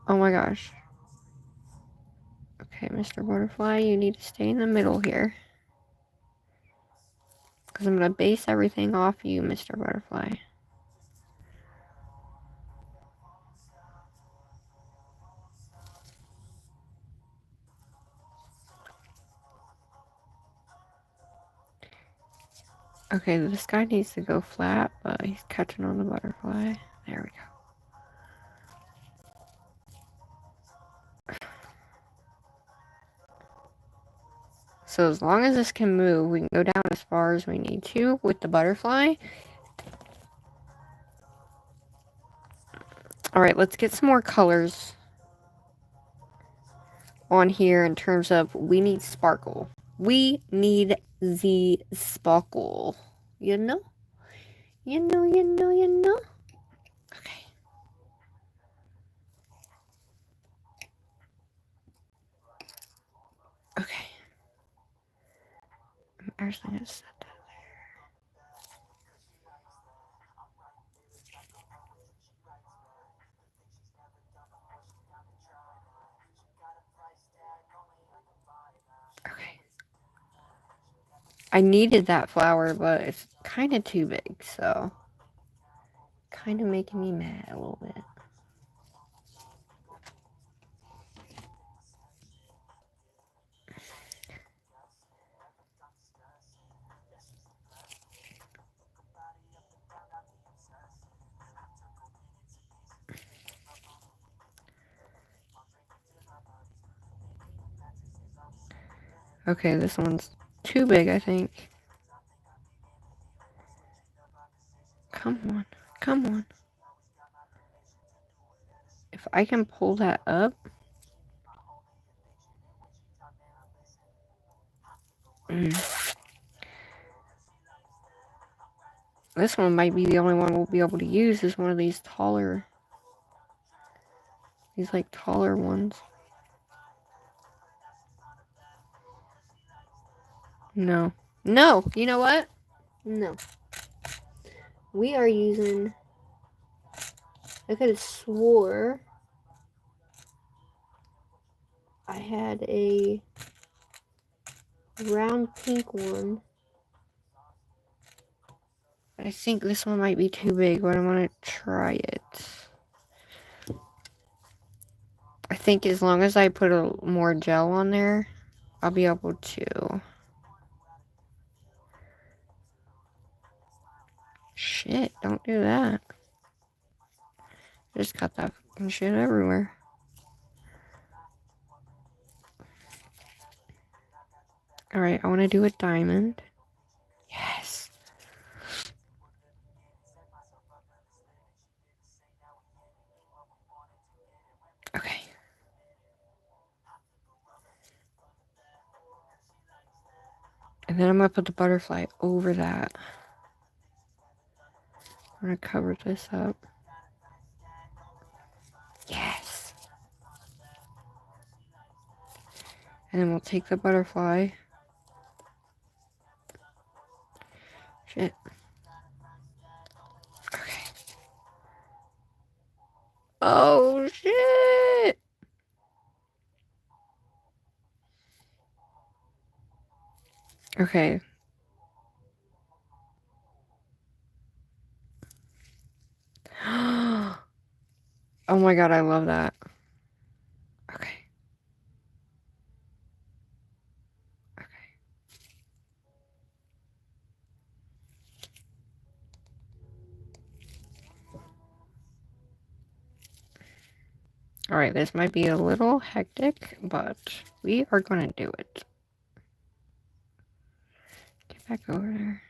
Oh my gosh. Okay, Mr. Butterfly, you need to stay in the middle here. Because I'm gonna base everything off you, Mr. Butterfly. Okay, this guy needs to go flat, but he's catching on the butterfly. There we go. So as long as this can move, we can go down as far as we need to with the butterfly. Alright, let's get some more colors on here in terms of we need sparkle. We need the sparkle. You know? You know, you know, you know. Okay. Okay. I'm actually going to set that there. Okay. I needed that flower, but it's kind of too big, so kind of making me mad a little bit. Okay, this one's too big, I think. Come on. Come on. If I can pull that up. This one might be the only one we'll be able to use is one of these taller. These like taller ones. No. No! You know what? No. We are using... I could have swore I had a round pink one. I think this one might be too big, but I want to try it. I think as long as I put a more gel on there, I'll be able to... Shit, don't do that. Just got that fucking shit everywhere. Alright, I want to do a diamond. Yes. Okay. And then I'm going to put the butterfly over that. I'm going to cover this up. Yes. And then we'll take the butterfly. Shit. Okay. Oh, shit. Okay. Oh my god, I love that. Okay. Okay. Alright, this might be a little hectic, but we are gonna do it. Get back over there.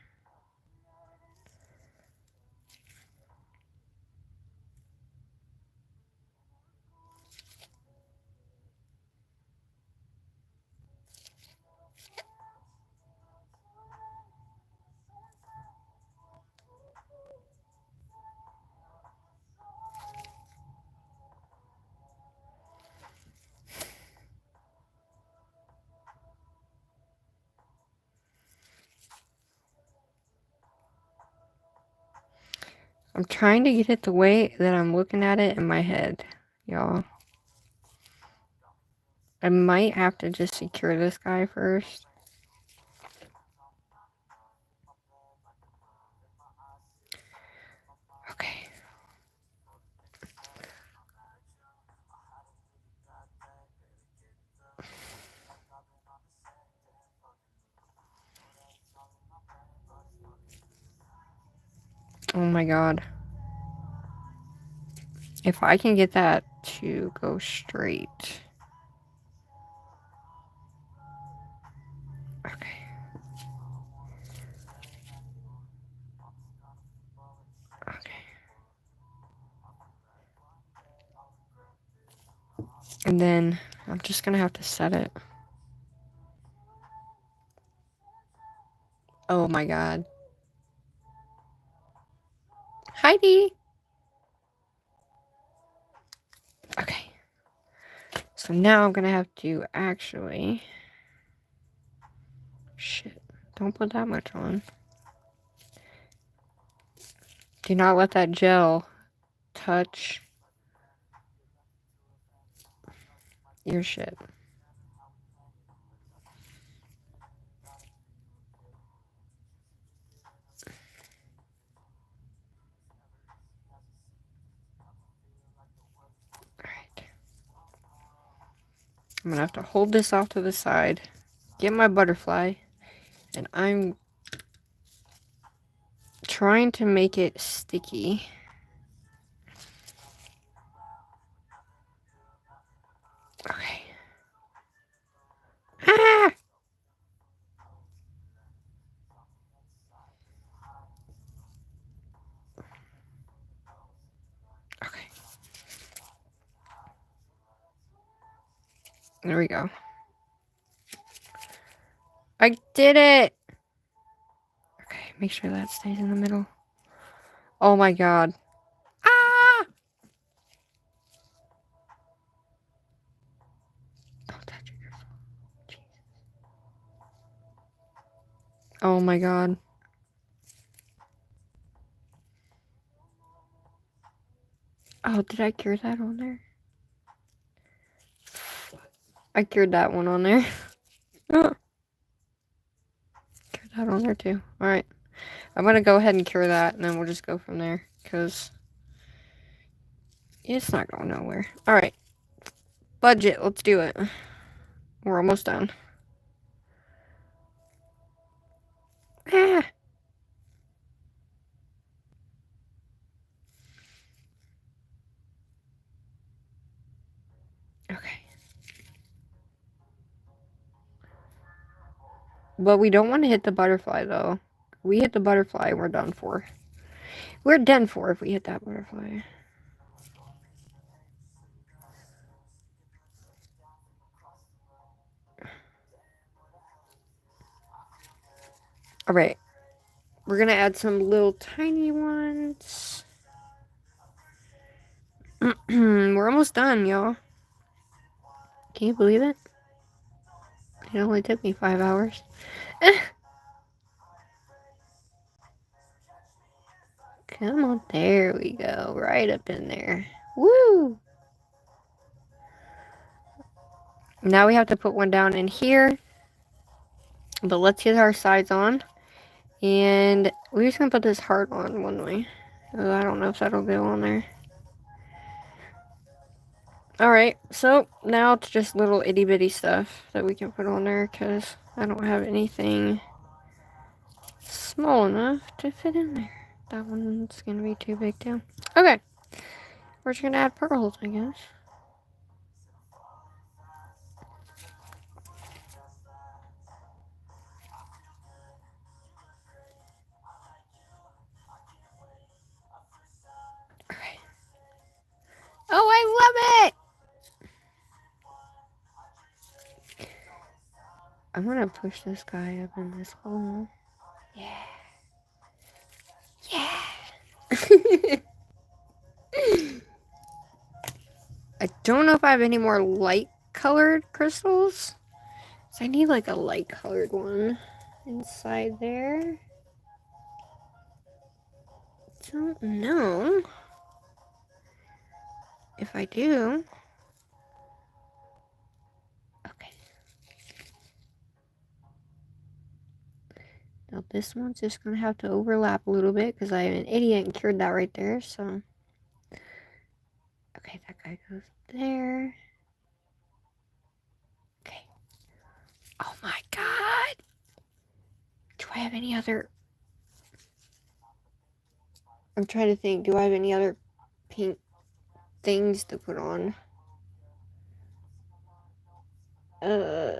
I'm trying to get it the way that I'm looking at it in my head, y'all. I might have to just secure this guy first. Okay. Oh my god. If I can get that to go straight. Okay. Okay. And then I'm just gonna have to set it. Oh my god. Heidi! Okay. So now I'm gonna have to actually... Shit. Don't put that much on. Do not let that gel touch your shit. Alright. I'm gonna have to hold this off to the side. Get my butterfly. And I'm trying to make it sticky. Okay. Ah! Okay. There we go. I did it! Okay, make sure that stays in the middle. Oh my god. Ah! Don't touch it. Jesus. Oh my god. Oh, did I cure that on there? I cured that one on there. Oh. Cure that on there too. Alright. I'm gonna go ahead and cure that, and then we'll just go from there, because it's not going nowhere. Alright. Budget, let's do it. We're almost done. Ah! But we don't want to hit the butterfly, though. We hit the butterfly, we're done for. We're done for if we hit that butterfly. Alright. We're going to add some little tiny ones. We're almost done, y'all. Can you believe it? It only took me 5 hours. Come on, there we go. Right up in there. Woo! Now we have to put one down in here. But let's get our sides on. And we're just going to put this heart on one way. Oh, I don't know if that'll go on there. Alright, so now it's just little itty bitty stuff that we can put on there because I don't have anything small enough to fit in there. That one's going to be too big too. Okay, we're just going to add pearls, I guess. Alright. Oh, I love it! I'm going to push this guy up in this hole. Yeah. Yeah! I don't know if I have any more light colored crystals. So I need like a light colored one inside there. Don't know if I do. Okay. Now this one's just gonna have to overlap a little bit because I'm an idiot and cured that right there. So okay, that guy goes there. Okay. Oh my god. Do I have any other? I'm trying to think. Do I have any other pink things to put on? Okay.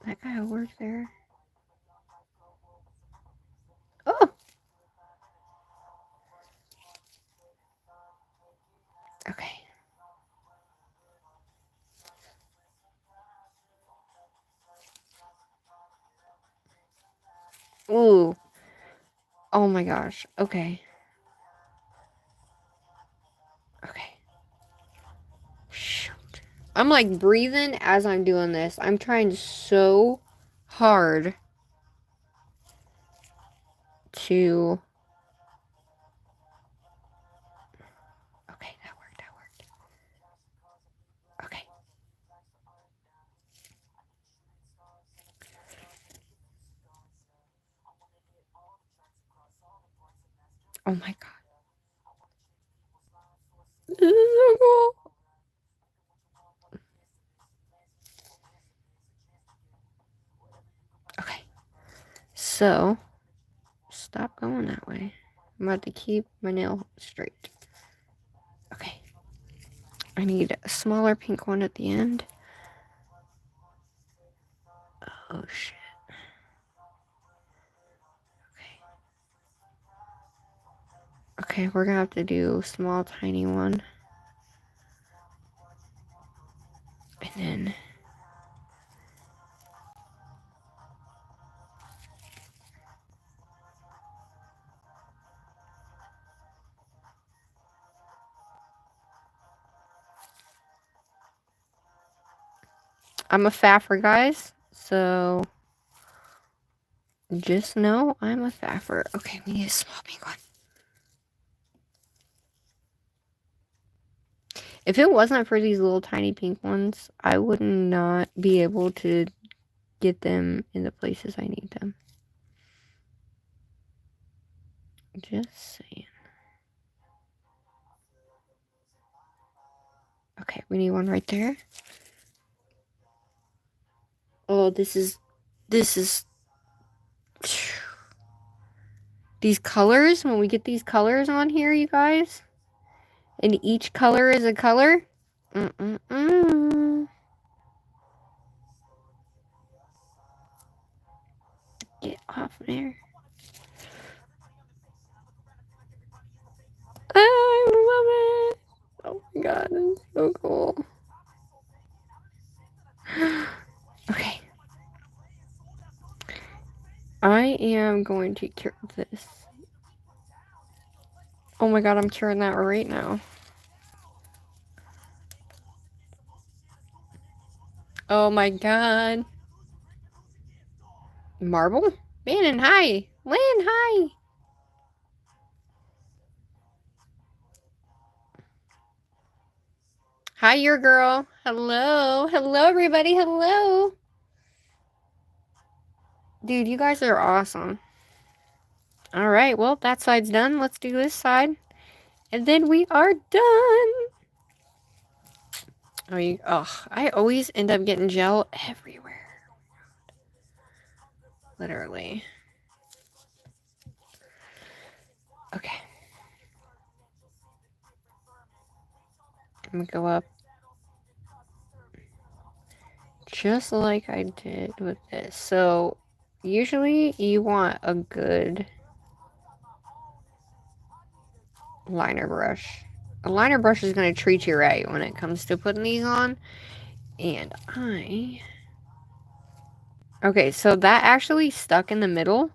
That guy will work there. Oh! Okay. Ooh. Oh my gosh. Okay. Okay. Shoot. I'm like breathing as I'm doing this. I'm trying so hard to... Okay, that worked. Okay. Oh my god. This is so cool. Okay. So, stop going that way. I'm about to keep my nail straight. Okay. I need a smaller pink one at the end. Oh shit. Okay, we're gonna have to do a small, tiny one. And then... I'm a faffer, guys. So... just know I'm a faffer. Okay, we need a small pink one. If it wasn't for these little tiny pink ones, I would not be able to get them in the places I need them. Just saying. Okay, we need one right there. Oh, this is These colors, when we get these colors on here, you guys, and each color is a color. Get off there. I love it. Oh my god, it's so cool. Okay. I am going to cure this. Oh my god, I'm curing that right now. Oh my god. Marble? Man, hi. Land, hi. Hi, your girl. Hello. Hello, everybody. Hello. Dude, you guys are awesome. Alright, well, that side's done. Let's do this side. And then we are done. I always end up getting gel everywhere. Literally. Okay. I'm gonna go up. Just like I did with this. So, usually you want a good liner brush. A liner brush is going to treat you right when it comes to putting these on. And okay, so that actually stuck in the middle.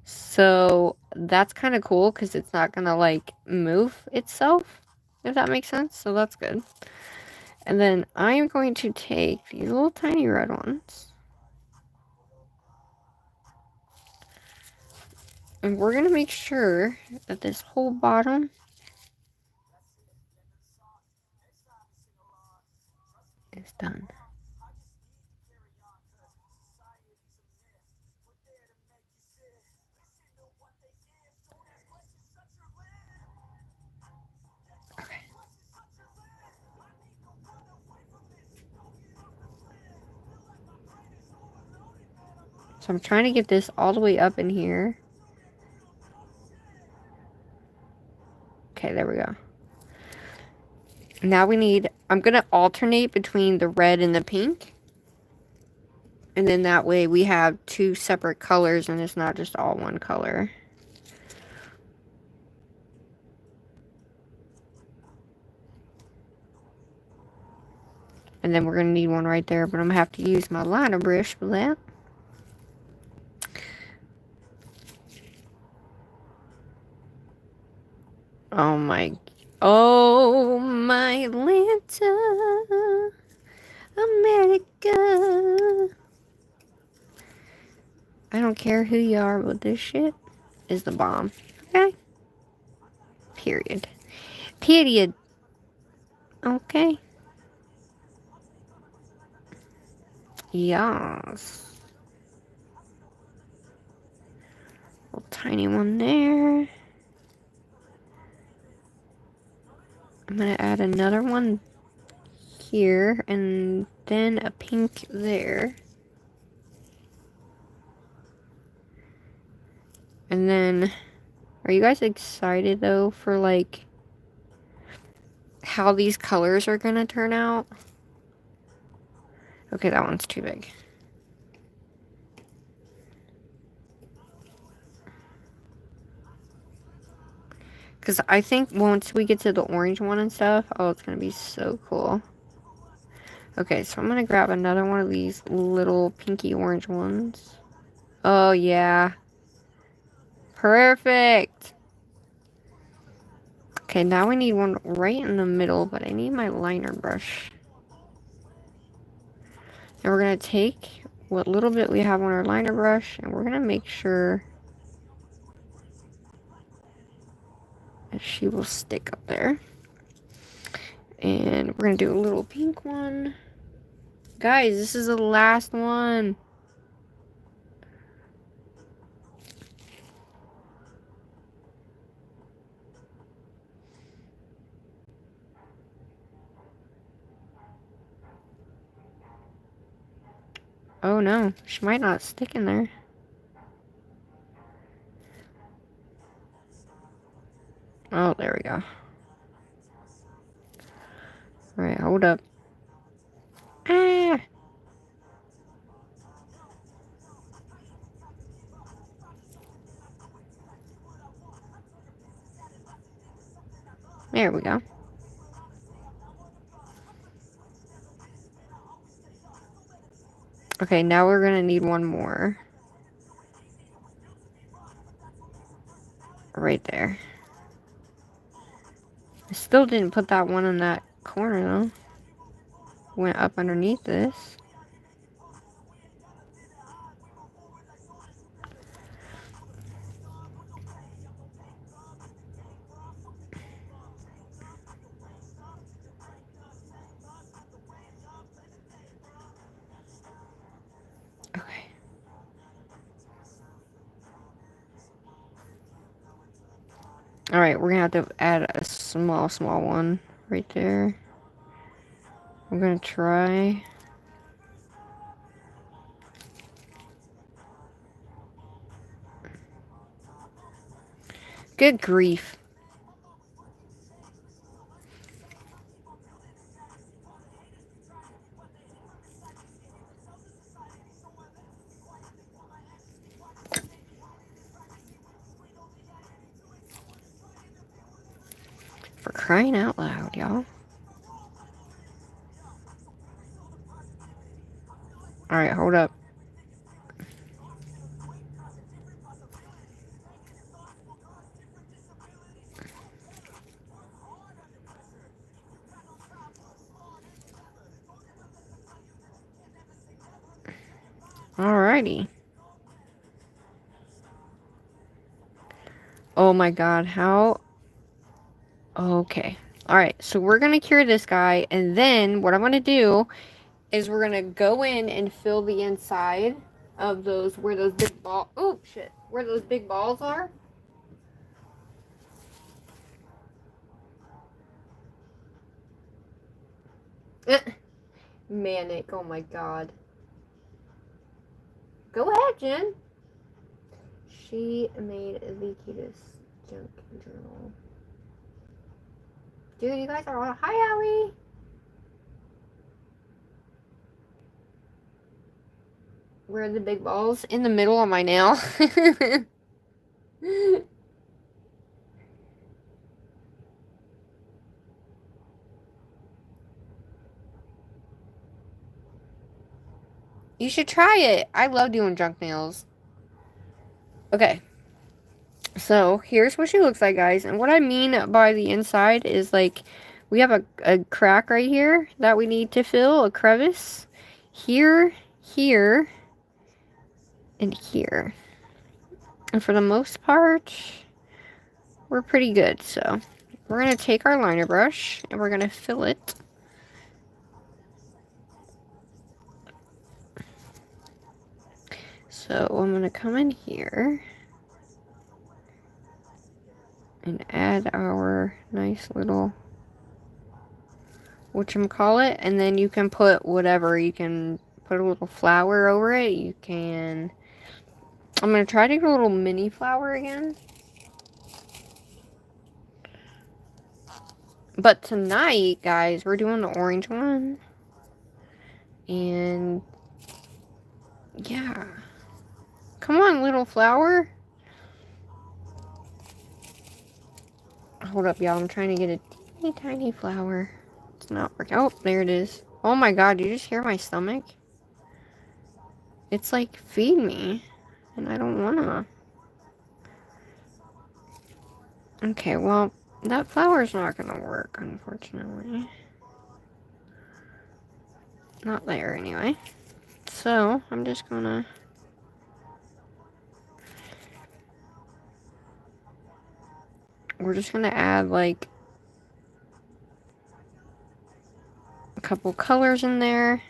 So that's kind of cool because it's not going to like move itself, if that makes sense. So that's good. And then I am going to take these little tiny red ones. And we're going to make sure that this whole bottom is done. Okay. So I'm trying to get this all the way up in here. Okay, there we go. Now we need, I'm going to alternate between the red and the pink. And then that way we have two separate colors and it's not just all one color. And then we're going to need one right there, but I'm going to have to use my liner brush for that. Oh my Atlanta, America. I don't care who you are, but this shit is the bomb. Okay? Period. Period. Okay. Yes. Little tiny one there. I'm gonna add another one here and then a pink there. And then, are you guys excited though for like how these colors are gonna turn out? Okay, that one's too big. Because I think once we get to the orange one and stuff, oh, it's gonna be so cool. Okay, so I'm gonna grab another one of these little pinky orange ones. Oh, yeah. Perfect. Okay, now we need one right in the middle, but I need my liner brush. And we're gonna take what little bit we have on our liner brush, and we're gonna make sure that she will stick up there. And we're gonna do a little pink one. Guys, this is the last one. Oh no, she might not stick in there. Oh, there we go. Alright, hold up. Ah! There we go. Okay, now we're gonna need one more. Right there. I still didn't put that one in that corner though. Went up underneath this. Okay. Alright, we're gonna have to add a small one right there. I'm gonna try. Good grief. For crying out loud, y'all. Alright, hold up. Alrighty. Oh my god, how? Okay. Alright, so we're gonna cure this guy, and then what I'm gonna do is we're gonna go in and fill the inside of those, where those big balls, oh shit, where those big balls are. Manic, oh my god. Go ahead, Jen. She made the cutest junk journal. Dude, you guys are all, hi Allie. Where are the big balls? In the middle of my nail. You should try it. I love doing junk nails. Okay. So, here's what she looks like, guys. And what I mean by the inside is, like, we have a crack right here that we need to fill. A crevice. Here, here, and here. And for the most part, we're pretty good. So, we're going to take our liner brush and we're going to fill it. So, I'm going to come in here and add our nice little whatchamacallit, and then you can put whatever. You can put a little flower over it. You can, I'm going to try to get a little mini flower again. But tonight, guys, we're doing the orange one. And yeah. Come on, little flower. Hold up, y'all. I'm trying to get a teeny tiny flower. It's not working. Oh, there it is. Oh my god, you just hear my stomach? It's like, feed me. And I don't wanna. Okay, well, that flower's not gonna work, unfortunately. Not there, anyway. So, I'm just gonna... We're just gonna add, like, a couple colors in there.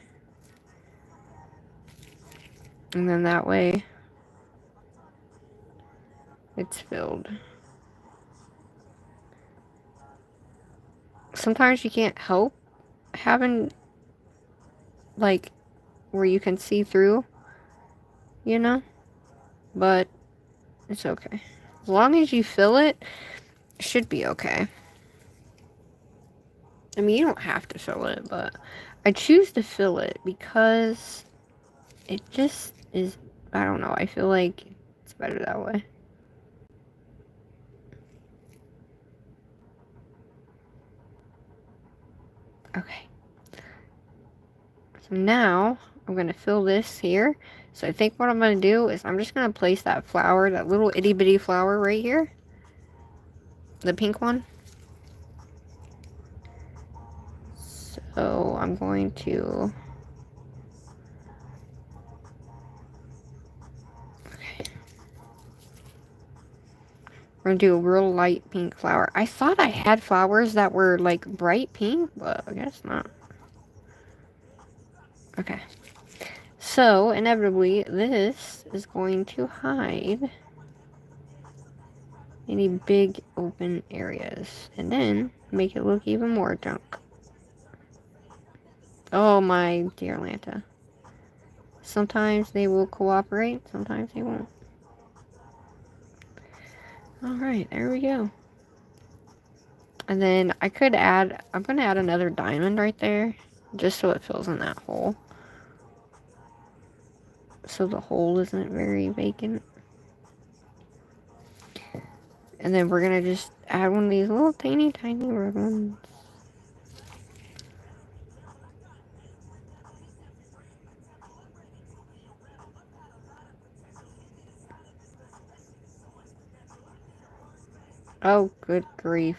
And then that way, it's filled. Sometimes you can't help having, like, where you can see through, you know? But it's okay. As long as you fill it, Should be okay. I mean, you don't have to fill it, but I choose to fill it because it just is, I don't know, I feel like it's better that way. Okay. So now I'm going to fill this here. So I think what I'm going to do is I'm just going to place that flower, that little itty bitty flower right here. The pink one. So I'm going to... Okay. We're going to do a real light pink flower. I thought I had flowers that were like bright pink, but I guess not. Okay. So, inevitably, this is going to hide any big open areas. And then make it look even more junk. Oh my dear Lanta. Sometimes they will cooperate, sometimes they won't. Alright, there we go. And then I could add, I'm going to add another diamond right there. Just so it fills in that hole. So the hole isn't very vacant. And then we're going to just add one of these little tiny red ones. Oh, good grief.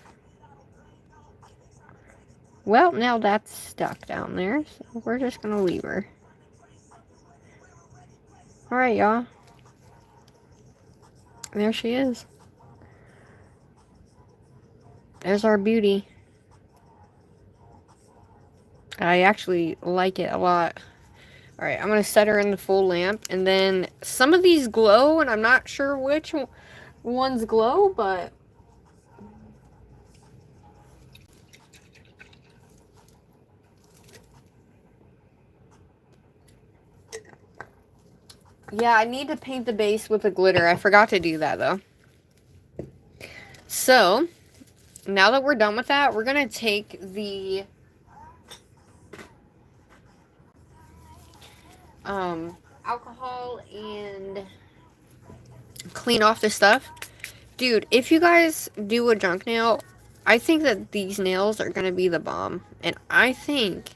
Well, now that's stuck down there, so we're just gonna leave her. Alright, y'all. There she is. There's our beauty. I actually like it a lot. Alright, I'm gonna set her in the full lamp, and then some of these glow, and I'm not sure which ones glow, but... Yeah, I need to paint the base with the glitter. I forgot to do that, though. So, now that we're done with that, we're going to take the alcohol and clean off the stuff. Dude, if you guys do a junk nail, I think that these nails are going to be the bomb. And I think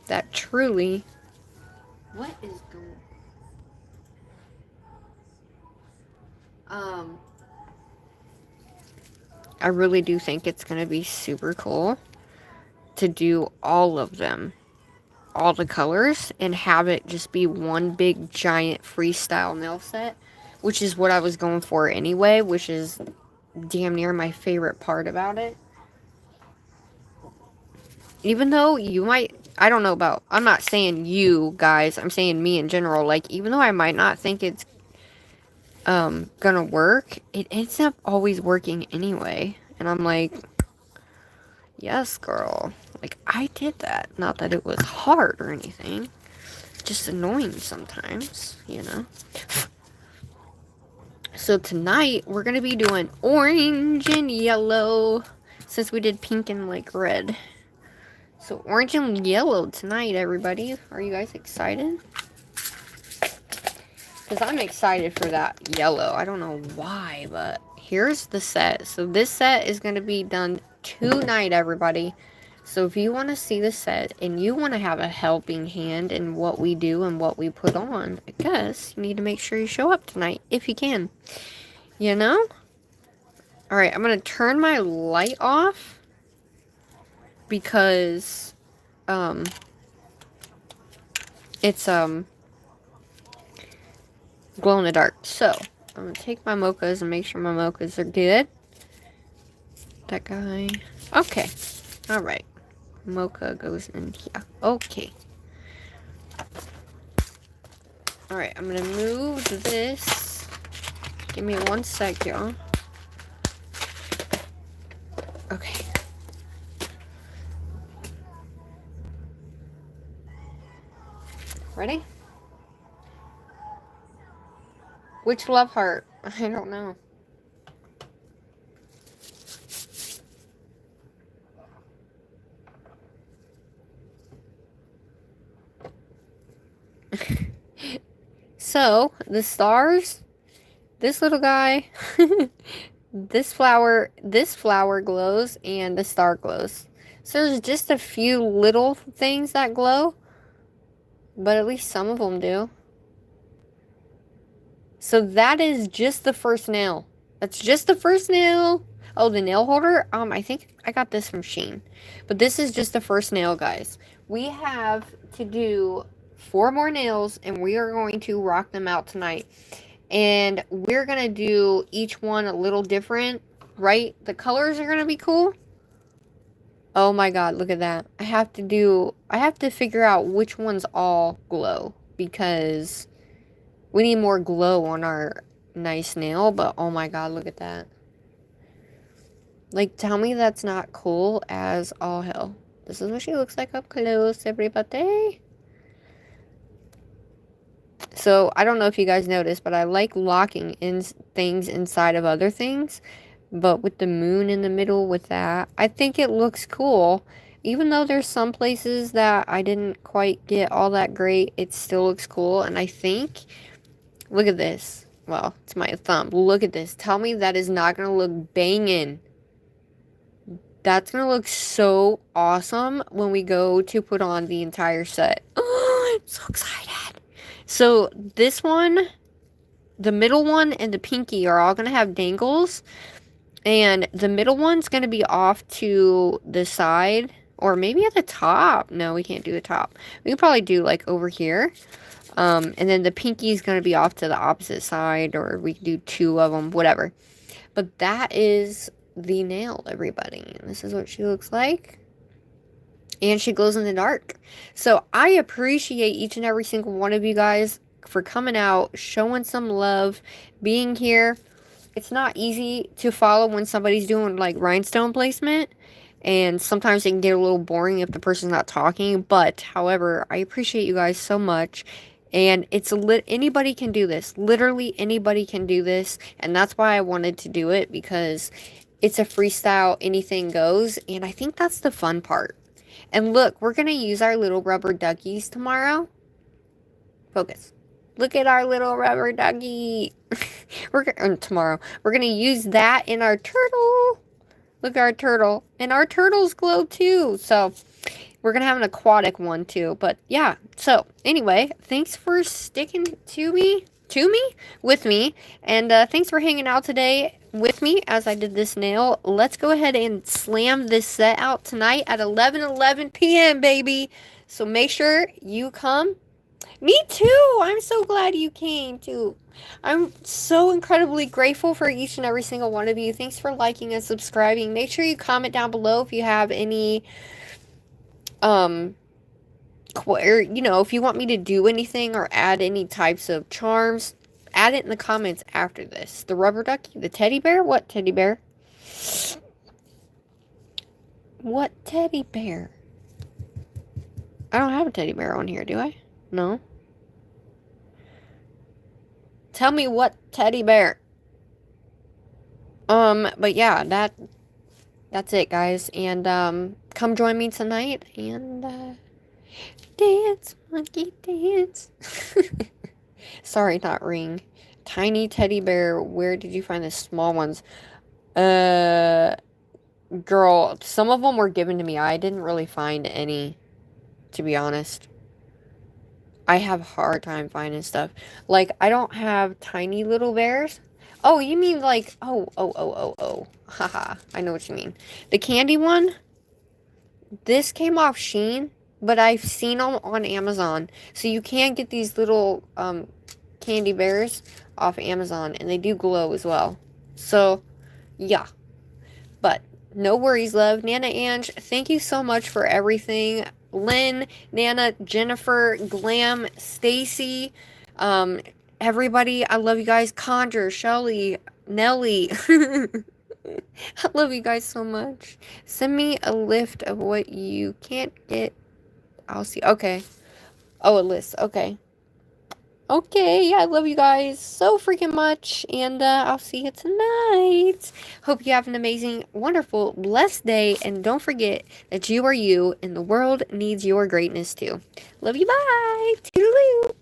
that truly... What is going on? I really do think it's going to be super cool to do all of them, all the colors, and have it just be one big giant freestyle nail set, which is what I was going for anyway, which is damn near my favorite part about it. Even though you might, I don't know about, I'm not saying you guys, I'm saying me in general, like, even though I might not think it's gonna work, it ends up always working anyway. And I'm like, yes, girl. Like, I did that. Not that it was hard or anything. Just annoying sometimes, you know. So tonight, we're going to be doing orange and yellow. Since we did pink and, like, red. So orange and yellow tonight, everybody. Are you guys excited? Because I'm excited for that yellow. I don't know why, but here's the set. So this set is going to be done tonight, everybody. So if you want to see the set and you want to have a helping hand in what we do and what we put on, I guess you need to make sure you show up tonight if you can. You know? Alright, I'm going to turn my light off because it's glow in the dark. So I'm going to take my mochas and make sure my mochas are good. That guy. Okay. Alright. Mocha goes in here. Okay. Alright, I'm gonna move this. Give me 1 sec, y'all. Okay. Ready? Which love heart? I don't know. So, the stars, this little guy, this flower glows, and the star glows. So there's just a few little things that glow, but at least some of them do. So that is just the first nail. That's just the first nail. Oh, the nail holder, I think I got this from Shein. But this is just the first nail, guys. We have to do 4 more nails, and we are going to rock them out tonight. And we're going to do each one a little different, right? The colors are going to be cool. Oh my god, look at that. I have to figure out which ones all glow, because we need more glow on our nice nail, but oh my god, look at that. Like, tell me that's not cool as all hell. This is what she looks like up close, everybody. So, I don't know if you guys noticed, but I like locking in things inside of other things. But with the moon in the middle with that, I think it looks cool. Even though there's some places that I didn't quite get all that great, it still looks cool. And I think, look at this. Well, it's my thumb. Look at this. Tell me that is not going to look banging. That's going to look so awesome when we go to put on the entire set. Oh, I'm so excited. So this one, the middle one, and the pinky are all going to have dangles. And the middle one's going to be off to the side. Or maybe at the top. No, we can't do the top. We can probably do like over here. And then the pinky's going to be off to the opposite side. Or we can do 2 of them. Whatever. But that is the nail, everybody. And this is what she looks like. And she glows in the dark. So I appreciate each and every single one of you guys for coming out, showing some love, being here. It's not easy to follow when somebody's doing like rhinestone placement. And sometimes it can get a little boring if the person's not talking. But, however, I appreciate you guys so much. And it's anybody can do this. Literally anybody can do this. And that's why I wanted to do it, because it's a freestyle, anything goes. And I think that's the fun part. And look, we're going to use our little rubber duckies tomorrow. Focus. Look at our little rubber ducky. Tomorrow. We're going to use that in our turtle. Look at our turtle. And our turtles glow too. So we're going to have an aquatic one too. But yeah. So anyway, thanks for sticking with me. And thanks for hanging out today with me as I did this nail. Let's go ahead and slam this set out tonight at 11:11 p.m. baby. So make sure you come. Me too. I'm so glad you came too. I'm so incredibly grateful for each and every single one of you. Thanks for liking and subscribing. Make sure you comment down below if you have any if you want me to do anything or add any types of charms. Add it in the comments after this. The rubber ducky, the teddy bear? What teddy bear? What teddy bear? I don't have a teddy bear on here, do I? No. Tell me what teddy bear. But yeah, that's it, guys. And come join me tonight and dance, monkey dance. Sorry, not ring. Tiny teddy bear. Where did you find the small ones? Girl, some of them were given to me. I didn't really find any, to be honest. I have a hard time finding stuff. Like, I don't have tiny little bears. Oh, you mean like, oh. Haha, I know what you mean. The candy one, this came off Shein, but I've seen them on Amazon. So you can get these little candy bears off Amazon, and they do glow as well. So, yeah. But, no worries, love. Nana Ange, thank you so much for everything. Lynn, Nana, Jennifer, Glam, Stacy, everybody, I love you guys. Conjure, Shelly, Nelly. I love you guys so much. Send me a list of what you can't get. I'll see. Okay. Oh, a list. Okay. Okay, I love you guys so freaking much, and I'll see you tonight. Hope you have an amazing, wonderful, blessed day, and don't forget that you are you, and the world needs your greatness too. Love you, bye! Toodaloo!